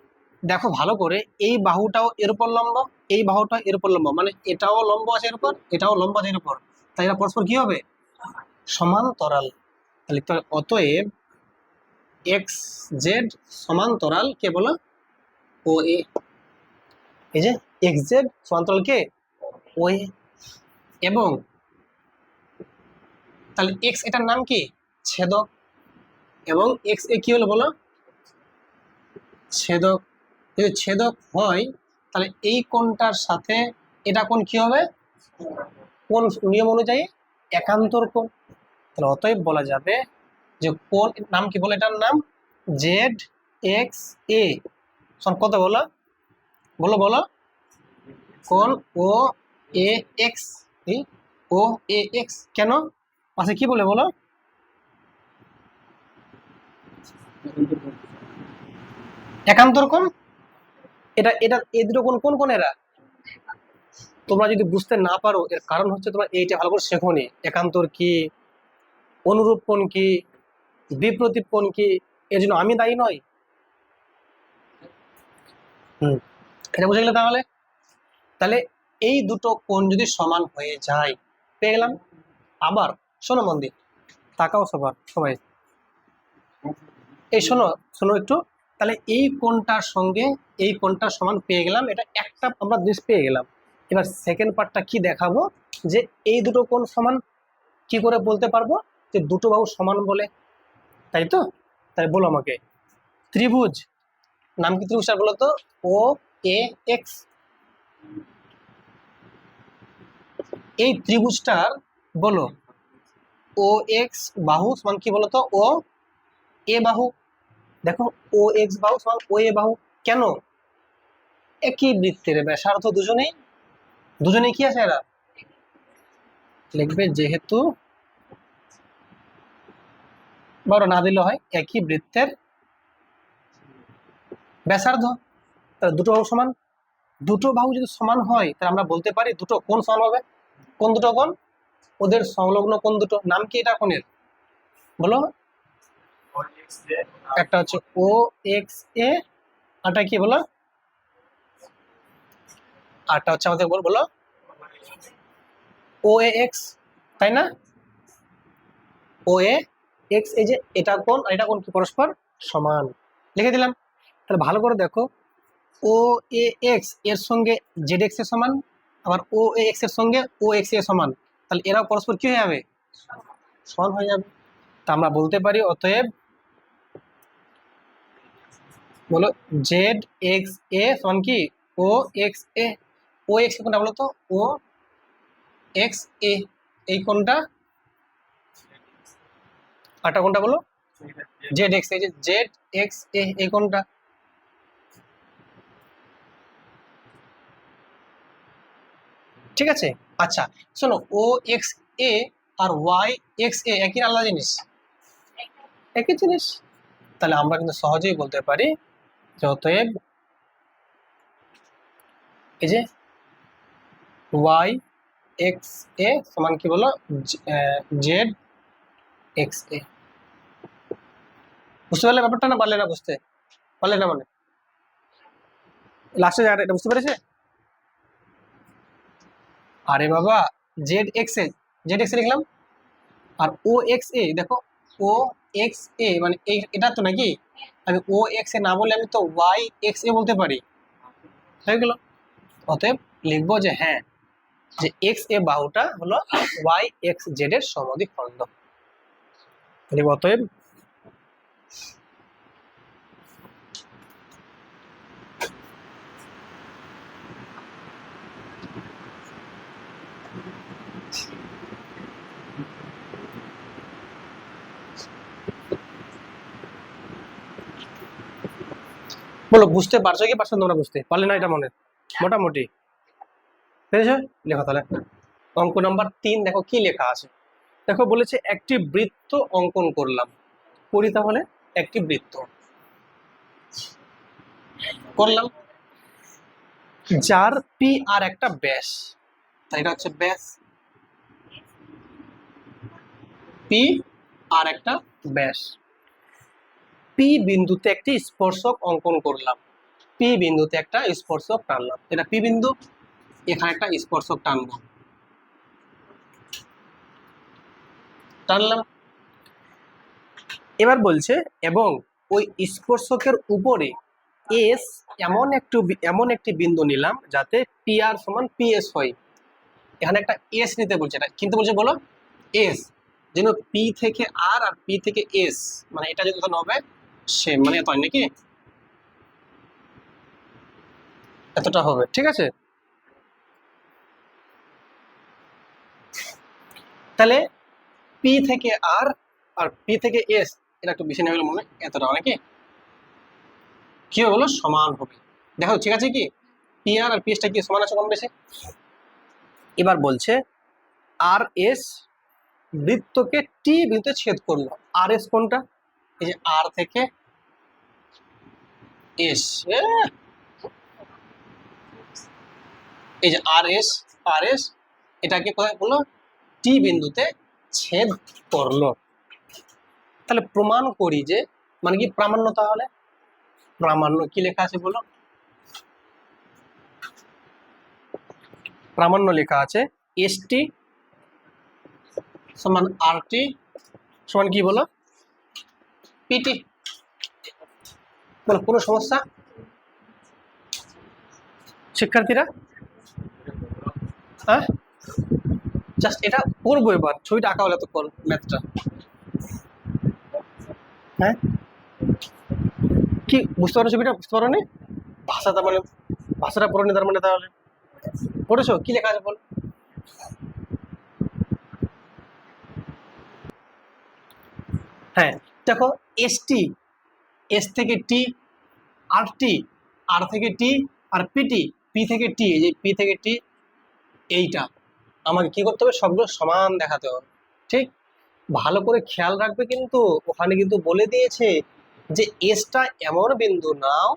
দেখো ভালো করে, এই বাহুটাও এর উপর লম্ব, এই বাহুটাও এর উপর লম্ব, মানে এটাও লম্ব আছে এর উপর, এটাও লম্ব আছে এর উপর, তাই এরা পরস্পর কি হবে? সমান্তরাল। তাহলে অতএব এক্স জেড সমান্তরাল কে বলো? ও এ। এই যে এক্স জেড সমান্তরাল কে? ও এ। এবং তাহলে এক্স এটার নাম কি? ছেদক। এবং এক্স এ কি হলো বলো? ছেদক। যদি ছেদক হয় তাহলে এই কোণটার সাথে এটা কোণ কি হবে? কোন নিয়ম অনুযায়ী? একান্তর কোণ। তাহলে অতএব বলা যাবে যে কোণ নাম কি বলে? এটার নাম জেড এক্স এ কত বলো? বলো বলো। কোণ ও এ এক্স। ও এ এক্স কেন? আচ্ছা কি বলে বলো? একান্তর কোণ। এটা এটা এই দুটো কোণ কোন কোণ এরা? তোমরা যদি বুঝতে না পারো এর কারণ হচ্ছে তোমরা এইটা ভালো করে শেখোনি। একান্তর কি, অনুরূপ কোণ কি, বিপ্রতীপ কোণ কি, এর জন্য আমি দায়ী নই। এটা বুঝে গেলে তাহলে? তাহলে এই দুটো কোণ যদি সমান হয়ে যায় পেয়ে গেলাম। আবার শোনো মন দিয়ে, তাকাও সবার সবাই, এই শোনো শোনো একটু। তাহলে এই কোণটার সঙ্গে এই কোণটার সমান পেয়ে গেলাম, এটা একটা আমরা জিনিস পেয়ে গেলাম। এবার সেকেন্ড পার্টটা কি দেখাবো, যে এই দুটো কোণ সমান কি করে বলতে পারবো যে দুটো বাহু সমান বলে, তাই তো? তাই বলো আমাকে, ত্রিভুজ নাম কি ত্রিভুজটা বলো তো? ও এ এক্স। এই ত্রিভুজটার বলো ও এক্স বাহু সমান কি বলতো? ও এ বাহু। দেখো ও এক্স বাহু সমান ও এ বাহু। কেন? একই বৃত্তের ব্যাসার্ধ দুজনেই, দুজনেই কি আছে এরা? লিখবে যেহেতু, বড় না দিলে হয়, একই বৃত্তের ব্যাসার্ধ। তাহলে দুটো বাহু সমান। দুটো বাহু যদি সমান হয় তাহলে আমরা বলতে পারি দুটো কোণ সমান হবে। কোন দুটো কোণ? ওদের সংলগ্ন কোণ দুটো। নাম কি এটা কোণের বলো? একটা হচ্ছে ও এক্স এ, আরটা কি বলো? আরটা হচ্ছে আমাদের বলো ও এ এক্স, তাই না? ও এ এক্স, এই যে এটা কোণ আর এটা কোণ কি পরস্পর সমান, লিখে দিলাম। তাহলে ভালো করে দেখো, ও এ এক্স এর সঙ্গে জেড এক্স এর সমান, আবার ও এ এক্স এর সঙ্গে ও এক্স এর সমান, তাহলে এরা পরস্পর কি হয়ে যাবে? সমান হয়ে যাবে। তা আমরা বলতে পারি অতএব বলো জেড এক্স এ সমান কি? ও এক্স এ। ও এক্স কোনটা বলো তো? ও এক্স এ। এই কোনটা? আরটা কোনটা বলো? জেড এক্স, এই যে জেড এক্স এ, এই কোনটা? ঠিক আছে। আচ্ছা শোনো, ও এক্স এ আর ওয়াই এক্স এ একই না আলাদা জিনিস? একই জিনিস। তাহলে আমরা কিন্তু সহজেই বলতে পারি যে অতএব এই যে ওয়াই এক্স এ সমান কি বলো? জেড এক্স এ। বুঝতে পারলে ব্যাপারটা? না পারলে না? বুঝতে পারলে না মানে লাস্টে জায়গাটা এটা বুঝতে পেরেছে? আরে বাবা, জেড এক্স এ, জেড এক্স এ লিখলাম। আর ও এক্স এ দেখো, ও এক্স এ মানে এটা তো নাকি, আমি ও এক্স এ না বলে আমি তো ওয়াই এক্স এ বলতে পারি, হয়ে গেল। অতএব লিখবো যে হ্যাঁ, যে এক্স এ বাহুটা হলো ওয়াই এক্স জেড এর সমদ্বিখণ্ড। লিখব অতএব বলো বুঝতে পারছো কি পারছো তোমরা? বুঝতে পারলে না এটা মনে মোটামুটি পেরেছো? লেখো তাহলে অঙ্ক নাম্বার 3 দেখো কি লেখা আছে। দেখো বলেছে একটি বৃত্ত অঙ্কন করলাম। করি তাহলে। একটি বৃত্ত করলাম যার পি আর একটা ব্যাস, তাই এটা হচ্ছে ব্যাস পি আর একটা ব্যাস। পি বিন্দুতে একটি স্পর্শক অঙ্কন করলাম। পি বিন্দুতে একটা স্পর্শক টানলাম, এটা পি বিন্দু, এখানে একটা স্পর্শক টানবো, টানলাম। এবার বলছে এবং ওই স্পর্শকের উপরে এস এমন একটি বিন্দু নিলাম যাতে পি আর সমান পি এস হয়। এখানে একটা এস নিতে বলছে, এটা কিন্তু বলছে বলো এস, যেন পি থেকে আর আর পি থেকে এস, মানে এটা যদি হবে সেম, মানে এত নাকি এতটা হবে, ঠিক আছে। তাহলে পি থেকে আর আর পি থেকে এস, এটা একটু বেশি নেবে মনে হয়, এতটা নাকি কি হলো সমান হবে। দেখো ঠিক আছে কি পি আর পি এসটা কি সমান আছে কম বেশি। এবার বলছে আর এস বৃত্তকে টি বিন্দুতে ছেদ করলো। আর এস কোনটা, এই যে আর থেকে এস, এই যে আর এস এটাকে কোথায় বললো টি বিন্দুতে ছেদ করলো। তাহলে প্রমাণ করি যে, মানে কি প্রামাণ্য, তাহলে প্রামাণ্য কি লেখা আছে বলো, প্রামাণ্য লেখা আছে এস টি সমান আর টি সমান কি বলো পিটি। বলো কোনো সমস্যা শিক্ষার্থীরা? হ্যাঁ, জাস্ট এটা করবো, এবার ছবিটা আঁকা হলে তো কর ম্যাথটা। হ্যাঁ কি বুঝতে পারো, ছবিটা বুঝতে পারো নি? ভাষা তার মানে ভাষাটা পড়ো নি তার মানে, তাহলে পড়েছো কি লেখা আছে বল। হ্যাঁ দেখো এস টি, এস থেকে টি, আর টি, আর থেকে টি, আর পিটি, পি থেকে টি, এই যে পি থেকে টি, এইটা আমাকে কি করতে হবে সবগুলো সমান দেখাতে হবে, ঠিক। ভালো করে খেয়াল রাখবে কিন্তু, ওখানে কিন্তু বলে দিয়েছে যে এসটা এমন বিন্দু নাও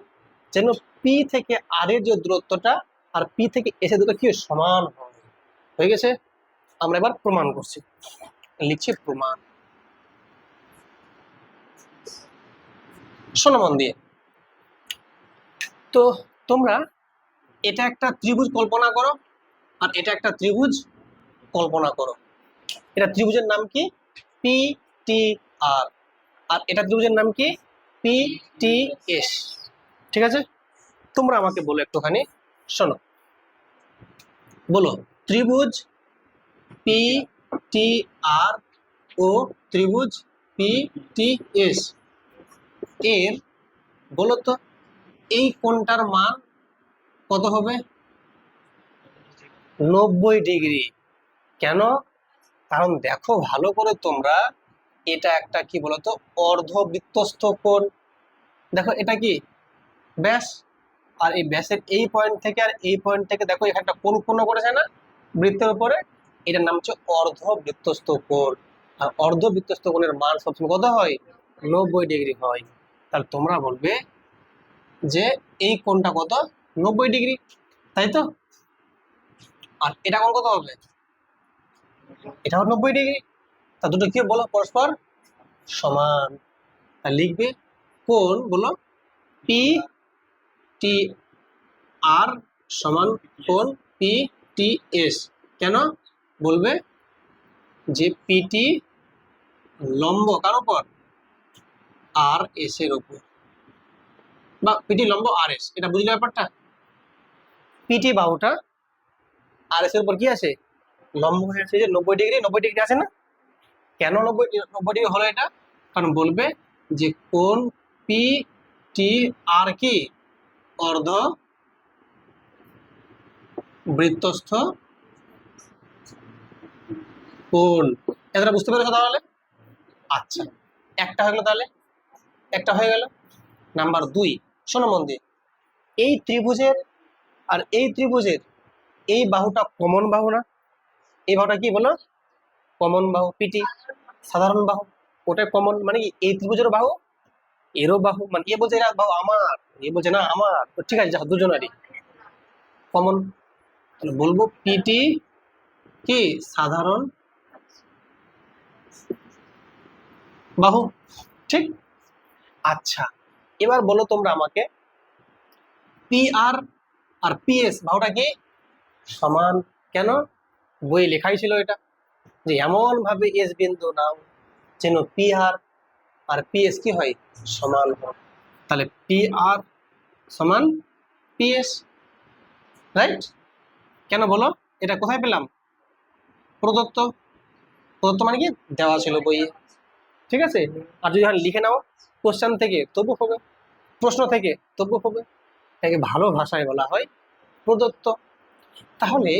যেন পি থেকে আর এর যে দূরত্বটা আর পি থেকে এস এর দূরত্ব কি সমান হয়। হয়ে গেছে, আমরা এবার প্রমাণ করছি, লিখছি প্রমাণ। শোনো মন দিয়ে, তো তোমরা এটা একটা ত্রিভুজ কল্পনা করো আর এটা একটা ত্রিভুজ কল্পনা করো। এটা ত্রিভুজের নাম কি পি টি আর, আর এটা ত্রিভুজের নাম কি পি টি এস, ঠিক আছে। তোমরা আমাকে বলো একটুখানি, শোনো বলো ত্রিভুজ পি টি আর ও ত্রিভুজ পি টি এস এর বলো তো এই কোণটার মান কত হবে? 90 ডিগ্রি। কেন? কারণ দেখো ভালো করে তোমরা, এটা একটা কি বলতো অর্ধবৃত্তস্থ কোণ। দেখো এটা কি ব্যাস, আর এই ব্যাসের এই পয়েন্ট থেকে আর এই পয়েন্ট থেকে দেখো এখানে একটা কোণ উৎপন্ন করেছে না বৃত্তের উপরে, এটার নাম হচ্ছে অর্ধবৃত্তস্থ কোণ। আর অর্ধবৃত্তস্থ কোণের মান সবসময় কত হয়? 90 ডিগ্রি হয়। তাহলে তোমরা বলবে যে এই কোণটা কত? 90 ডিগ্রি, তাই তো। আর এটা কোণ কত হবে? এটাও 90 ডিগ্রি। তা দুটো কি বলো পরস্পর সমান। তা লিখবে কোণ বলো পি টি আর সমান কোণ পি টি এস। কেন? বলবে যে পিটি লম্ব কার উপর? আর এস এর উপর, বা পিটি লম্ব আর এস, এটা বুঝলে ব্যাপারটা। পিটি বাহুটা আর এস এর উপর কি আছে? লম্ব হয়ে আছে, যে 90 ডিগ্রি, 90 ডিগ্রি আছে না। কেন 90 ডিগ্রি হলো এটা? কারণ বলবে যে কোণ পি টি আর কি অর্ধ বৃত্তস্থ কোণ। এতটা বুঝতে পেরেছো তাহলে? আচ্ছা, একটা হয়ে গেল, তাহলে একটা হয়ে গেল। নাম্বার 2, শোনো মন দিয়ে, এই ত্রিভুজের আর এই ত্রিভুজের এই বাহুটা কমন বাহু না? এই বাহুটা কি বলো? কমন বাহু, পিটি সাধারণ বাহু, ওটা কমন, মানে কি এই ত্রিভুজের বাহু এরও বাহু, মানে এ বলছে এরা বাহু আমার, এ বলছে না আমার, তো ঠিক আছে দুজনেরই কমন। তাহলে বলবো পিটি কি সাধারণ বাহু, ঠিক। আচ্ছা এবার বলো তোমরা আমাকে পি আর আর পিএস বাহুটা কি সমান। কেন? বই লেখাই ছিল এটা, যে এমন ভাবে এস বিন্দু নাও যেন পি আর পিএস কি হয় সমান হয়। তাহলে পি আর সমান পিএস, রাইট? কেন বলো? এটা কোথায় পেলাম? প্রদত্ত। প্রদত্ত মানে কি দেওয়া ছিল বইয়ে, ঠিক আছে। আর যদি লিখে নাও কোশ্চেন থেকে তবু হবে, প্রশ্ন থেকে তবু হবে। এটাকে ভালো ভাষায় বলা হয় প্রদত্ত। তাহলে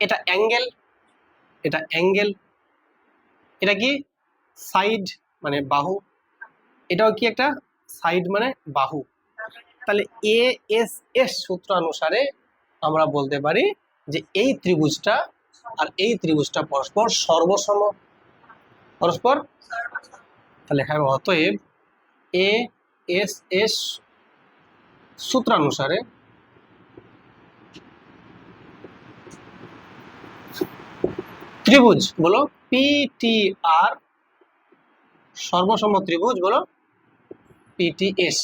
এটা অ্যাঙ্গেল, এটা অ্যাঙ্গেল, এটা কি সাইড মানে বাহু, এটাও কি একটা সাইড মানে বাহু। তাহলে এ এস এস সূত্র অনুসারে আমরা বলতে পারি যে এই ত্রিভুজটা আর এই ত্রিভুজটা পরস্পর সর্বসম, পরস্পর। তাহলে লেখা হবে অতএব এ এস এস সূত্রানুসারে ত্রিভুজ বলো পিটিআর সর্বসম ত্রিভুজ বলো পিটিএস।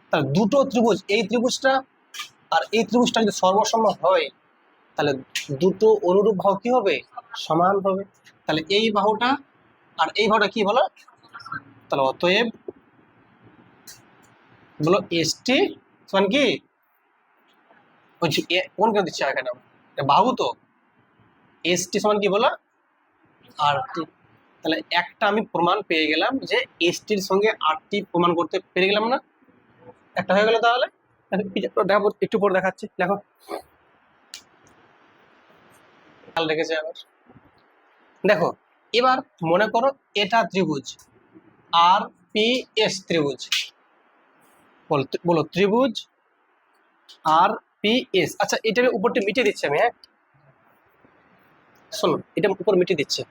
তাহলে দুটো ত্রিভুজ, এই ত্রিভুজটা আর এই ত্রিভুজটা যদি সর্বসম হয় তাহলে দুটো অনুরূপ বাহু কি হবে সমান হবে। তাহলে এই বাহুটা আর এই বাহুটা কি বলো, তাহলে অতএব বলো এসটি সমান কি বলছি কোন কেন দিচ্ছে এখানে বাহু, তো এসটি সমান কি বলো আর টি। তাহলে একটা আমি প্রমাণ পেয়ে গেলাম যে এসটির সঙ্গে আরটি প্রমাণ করতে পেরে গেলাম না, একটা হয়ে গেল। তাহলে দেখো একটু পরে দেখাচ্ছি, দেখো খেয়াল রেখেছে আবার। দেখো এবার মনে করো এটা ত্রিভুজ আর পি এস ত্রিভুজ, বলো ত্রিভুজ আর পি এস। আচ্ছা এটার উপরটা মিটিয়ে দিচ্ছি আমি, হ্যাঁ শোনো এটা উপর মিটিয়ে দিচ্ছে।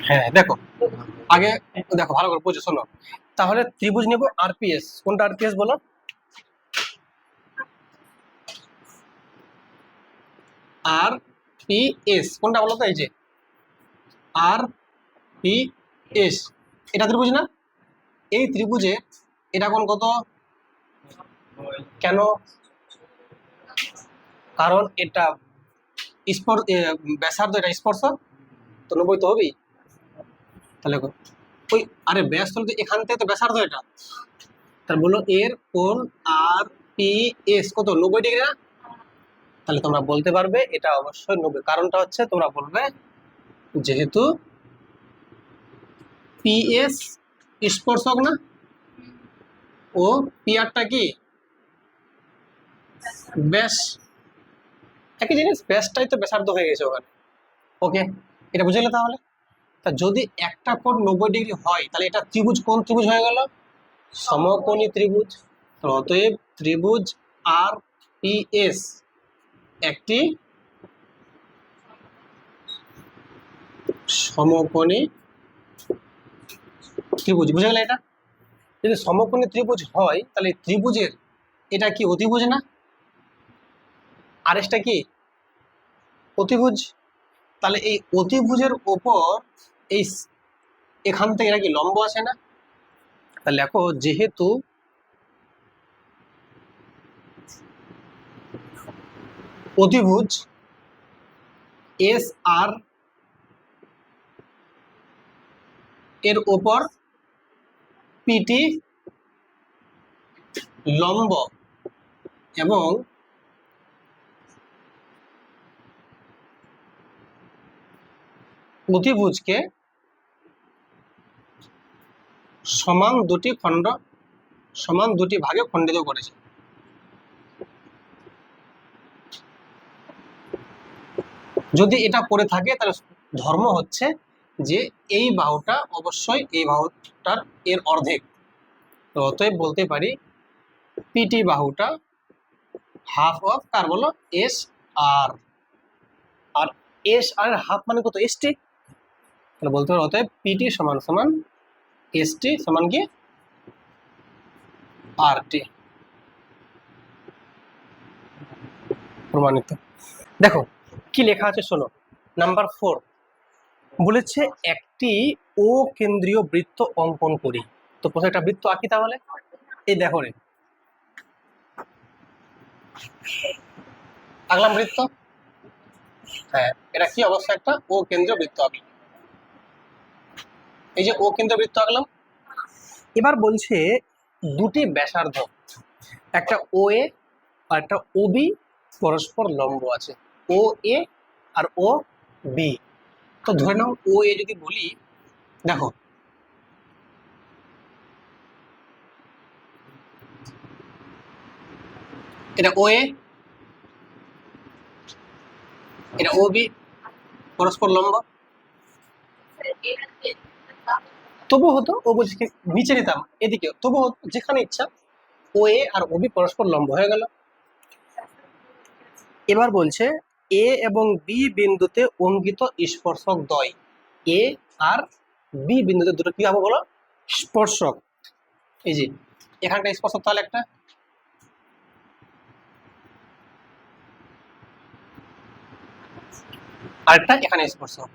হ্যাঁ দেখো আগে দেখো ভালো করে বুঝো, শোনো। তাহলে ত্রিভুজ নেব আরপিএস, কোনটা আরপিএস বলো? আর পি এস কোনটা বলো তো? এই যে আর পি এস, এটা ত্রিভুজ না? এই ত্রিভুজে এটা কোণ কত? কেন? কারণ এটা ব্যাসার্ধ, এটা স্পর্শক, তো 90 তো হবেই। তাহলে ওই আরে ব্যাস তো এখান থেকে তো ব্যাসার্ধ এটা, তাহলে বলো এর কোণ আর পি এস কত 90 ডিগ্রি না? তাহলে তোমরা বলতে পারবে এটা অবশ্যই 90। কারণটা হচ্ছে তোমরা বলবে যেহেতু পিএস স্পর্শক না ও পিআরটা কি ব্যাস, একই জিনিস, ব্যাসটাই তো ব্যাসার্ধ হয়ে গেছে ওখানে। ওকে এটা বুঝে গেলে? তাহলে তা যদি একটা কোণ 90 ডিগ্রি হয় তাহলে এটা ত্রিভুজ, কোন ত্রিভুজ হয়ে গেল? সমকোণী ত্রিভুজ। অতএব ত্রিভুজ আর পি এস একটি সমকোণী ত্রিভুজ, বুঝে গেলে? এটা যদি সমকোণী ত্রিভুজ হয় তাহলে ত্রিভুজের এটা কি অতিভুজ না? আর এসটা কি অতিভুজ। তাহলে এই অতিভুজের ওপর এই এখান থেকে এটা কি লম্ব আছে না? তাহলে দেখো যেহেতু অতিভুজ এস আর এর ওপর পিটি লম্ব এবং অতিভুজকে সমান দুটি ভাগে খণ্ডিত করেছে। যদি এটা করে থাকে তাহলে ধর্ম হচ্ছে যে এই বাহুটা অবশ্যই এই বাহুটার এর অর্ধেক। তো অতএব বলতে পারি পিটি বাহুটা হাফ অফ কার বলো এস আর, আর এস আর হাফ মানে কত এসটি। তাহলে বলতে পারি অতএব পিটি সমান সমান এসটি সমান কি আর টি। প্রমাণিত। দেখো কি লেখা আছে শোনো, নাম্বার 4 বলেছে একটি ও কেন্দ্রীয় বৃত্ত অঙ্কন করি। তো প্রথমে একটা বৃত্ত আঁকি, তাহলে এই দেখো রে, আঁকলাম বৃত্ত। হ্যাঁ, এটা কি অবস্থা, একটা ও কেন্দ্রীয় বৃত্ত আঁকলাম। এই যে ও কেন্দ্রীয় বৃত্ত আঁকলাম। এবার বলছে দুটি ব্যাসার্ধ, একটা ও এ আর একটা ও বি পরস্পর লম্ব আছে, ও এ আর ও বি। তো ধরে নাও ও এ যদি বলি, দেখো এটা ও এ, এটা ও বি, পরস্পর লম্ব। তবু হতো, ও বলছে কি নিচে নিতাম এদিকে, তবু যেখানে ইচ্ছা ও এ আর ও বি পরস্পর লম্ব হয়ে গেল। এবার বলছে এ এবং বি বিন্দুতে অঙ্কিত স্পর্শক দ্বয়, এ আর বি বিন্দুতে দুটো কি হবে বলো, স্পর্শক। এই যে এখানটা স্পর্শক, তাহলে একটা, আরেকটা এখানে স্পর্শক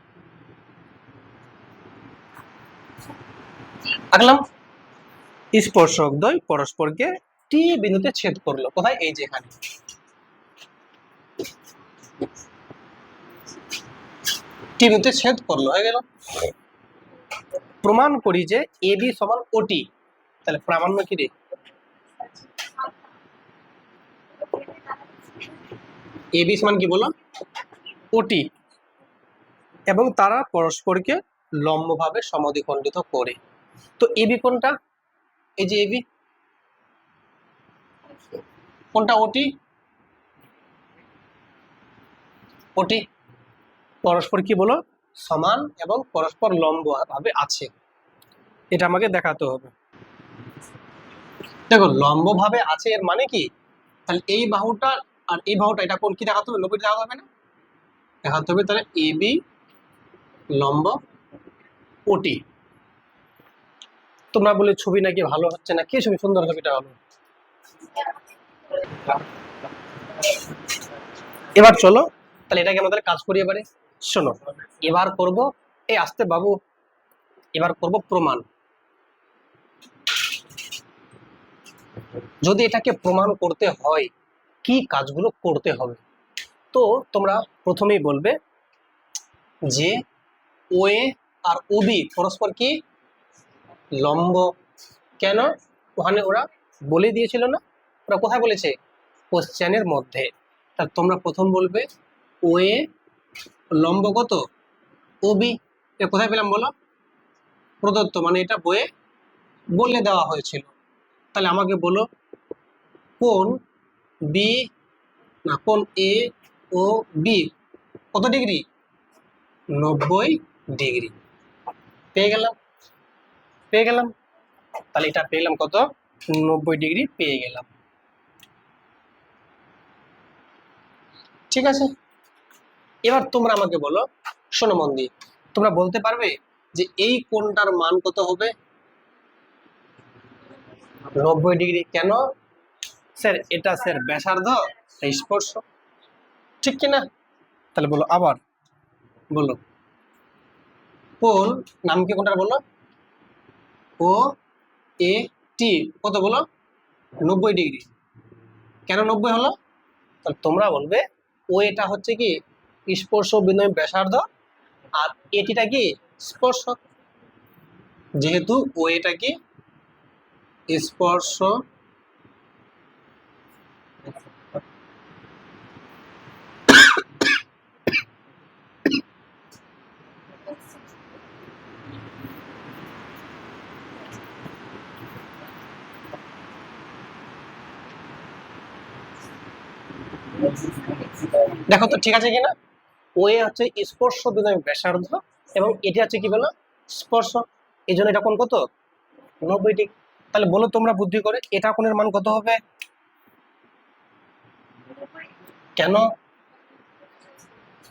আঁকলাম। স্পর্শক দ্বয় পরস্পরকে টি বিন্দুতে ছেদ করলো, কোথায়, এই যে এখানে। টি বিন্দুতে ছেদ করলো, হয়ে গেল। প্রমাণ করি যে এ বি সমান ওটি। তাহলে প্রামাণ্য কি রে, এ বি সমান কি বলো, ওটি, এবং তারা পরস্পরকে লম্বভাবে সমদ্বিখণ্ডিত করে। তো এবি কোনটা, এই যে এবি, কোনটা ওটি, ওটি পরস্পর কি বলো, সমান এবং পরস্পর লম্ব ভাবে আছে, এটা আমাকে দেখাতে হবে। দেখো লম্ব ভাবে আছে এর মানে কি, তাহলে এই বাহুটা আর এই বাহুটা, এটা কোন কি দেখাতে হবে, 90 দেখাতে হবে না, দেখাতে হবে। তাহলে এবি লম্ব ওটি। তোমরা বলে ছবি নাকি ভালো হচ্ছে না, কে ছবি সুন্দর, ছবিটা ভালো। এবার চলো তাহলে এটাকে আমাদের কাজ করি এবারে। শোনো এবার করব, এই আসতে বাবু, এবার করব প্রমাণ। যদি এটাকে প্রমাণ করতে হয় কি কাজগুলো করতে হবে, তো তোমরা প্রথমেই বলবে যে ও এ আর ও বি পরস্পর কি লম্ব। কেন, ওখানে ওরা বলে দিয়েছিল না, ওরা কোথায় বলেছে, কোশ্চেনের মধ্যে। তা তোমরা প্রথম বলবে ও এ লম্ব কত, ও বি, এটা কোথায় পেলাম বলো, প্রদত্ত, মানে এটা বইয়ে বলে দেওয়া হয়েছিল। তাহলে আমাকে বলো কোন বি, না কোন এ ও বি কত ডিগ্রি, 90 ডিগ্রি। পেয়ে গেলাম, পেয়ে গেলাম। তাহলে এটা পেয়ে গেলাম কত, 90 ডিগ্রি পেয়ে গেলাম। ঠিক আছে, এবার তোমরা আমাকে বলো, শোনো মন দিয়ে, তোমরা বলতে পারবে যে এই কোণটার মান কত হবে, 90 ডিগ্রি। কেন স্যার, এটা স্যার ব্যাসার্ধ, স্পর্শ, ঠিক কিনা। তাহলে বলো আবার, বলো কোন নাম কি কোনটা বলো, ও এ টি কত বলো, 90 ডিগ্রি। কেন 90 হলো, তাহলে তোমরা বলবে ও এটা হচ্ছে কি স্পর্শ বিন্দু ব্যাসার্ধ, আর এটিটা কি স্পর্শক, যেহেতু ও এটা কি স্পর্শ। দেখো তো ঠিক আছে কিনা, ও এ হচ্ছে স্পর্শ বিন্দু ব্যাসার্ধ এবং এটি হচ্ছে কি বলো স্পর্শ, এই জন্য এটা কোণ কত, 90 ডিগ্রি। তাহলে বলো তোমরা বুদ্ধি করে এটা কোণের মান কত হবে, কেন,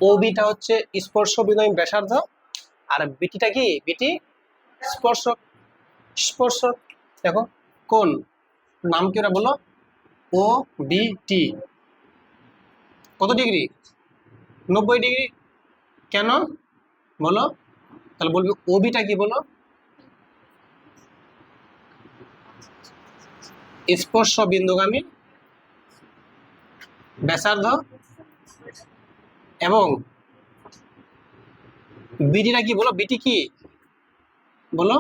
ও বিটা হচ্ছে স্পর্শ বিন্দু ব্যাসার্ধ আর বিটিটা কি, বিটি স্পর্শক, স্পর্শক। দেখো কোন নাম কি ওরা বলো, ও বি টি, কত ডিগ্রি? 90 ডিগ্রি। কেন বলো? তাহলে বলবে ওবিটা কি বলো? স্পর্শ বিন্দুগামী ব্যাসার্ধ, এবং বিডিটা কি বলো? বিটি কি বলো?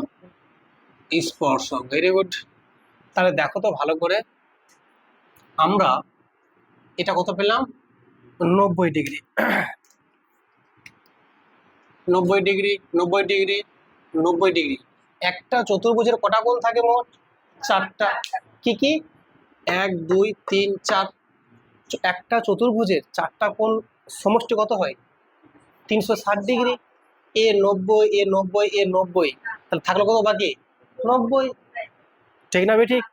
স্পর্শক। Very good. তাহলে দেখো তো ভালো করে, আমরা এটা কত পেলাম? 90 ডিগ্রি। 90 degree, 90 degree, 90 degree. একটা চতুর্ভুজের কটা কোণ থাকে মোট? 4টা। কি কি? 1 2 3 4। একটা চতুর্ভুজের 4টা কোণ সমষ্টি কত হয়? 360 ডিগ্রি। এ 90, এ 90, এ 90, তাহলে থাকলো কত বাকি? 90। ঠিক না ঠিক?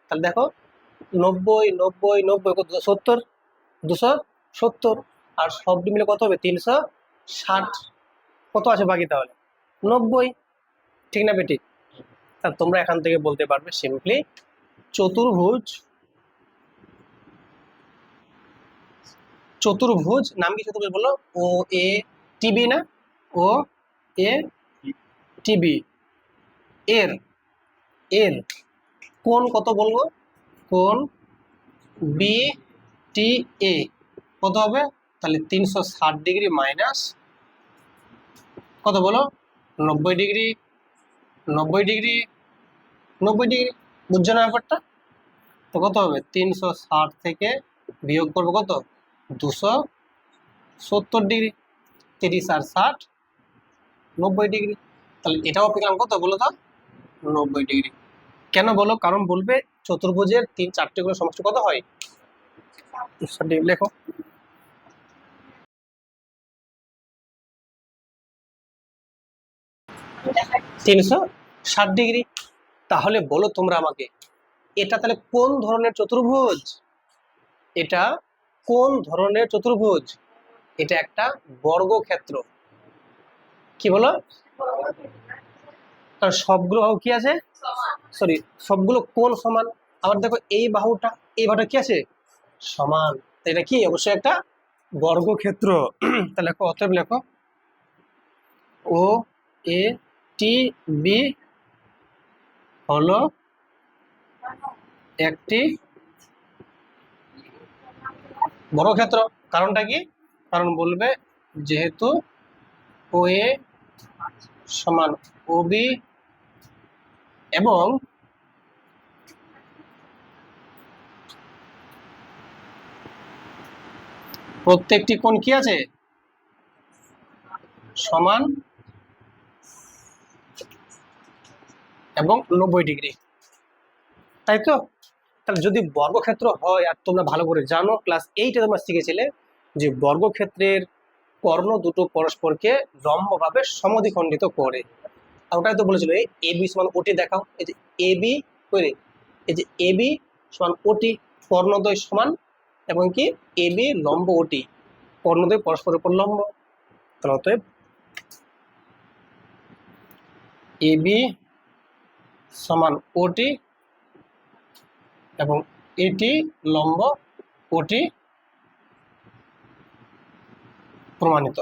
তাহলে দেখো 90 90 90 কত? 70। 270। আর সব মিলে কত হবে? 360। কত আছে বাকি তাহলে? 90। ঠিক না বেটি? তাহলে তোমরা এখান থেকে বলতে পারবে সিম্পলি চতুর্ভুজ, চতুর্ভুজ নাম কি? চতুর্ভুজ বলো? ও এ টিবি না? ও এ টিবি এর এর কোণ কত বলবো? কোণ বি টি এ কত হবে? তাহলে 360 ডিগ্রি মাইনাস কত বলো? 90 ডিগ্রি। 90 degree, 90 degree. বুঝছো না ব্যাপারটা? তো কত হবে? 360 থেকে বিয়োগ করবো কত? 270 ডিগ্রি। 30 আর 60, 90 ডিগ্রি। তাহলে এটাও পেলাম কত বলো তো? 90 ডিগ্রি। কেন বলো? কারণ বলবে চতুর্ভুজের 4টে কোণের সমষ্টি কত হয়? 60 লেখো। তিনশো 60 ডিগ্রি। তাহলে বলো তোমরা আমাকে, এটা তাহলে কোন ধরনের চতুর্ভুজ? এটা কোন ধরনের চতুর্ভুজ? এটা একটা বর্গক্ষেত্র। কি বলো? কারণ সবগুলো বাহু কি আছে? সরি, সবগুলো কোণ সমান। আবার দেখো এই বাহুটা, এই বাহুটা কি আছে? সমান। এটা কি? অবশ্যই একটা বর্গক্ষেত্র। তাহলে লেখো, অতএব লেখো ও এ টি বি হলো একটি বর্গক্ষেত্র। কারণটা কি? কারণ বলবে যেহেতু ও এ সমান ও বি এবং প্রত্যেকটি কোণ কি আছে? সমান এবং 90 ডিগ্রি। তাই তো? তাহলে যদি বর্গক্ষেত্র হয়, আর তোমরা ভালো করে জানো ক্লাস 8-এ তোমরা শিখেছিলে যে বর্গক্ষেত্রের কর্ণ দুটো পরস্পরকে লম্বভাবে সমদ্বিখণ্ডিত করে। আর ওটাই তো বলেছিল এ বি সমান ওটি দেখাও। এই যে এ বি করে, এই যে এ বি সমান ওটি, কর্ণদ্বয় সমান, এবং কি এ বি লম্ব ওটি, কর্ণদ্বয় পরস্পরের উপর লম্ব। তাহলে অতএব এ বি সমান ওটি এবং এটি লম্ব ওটি প্রমাণিত।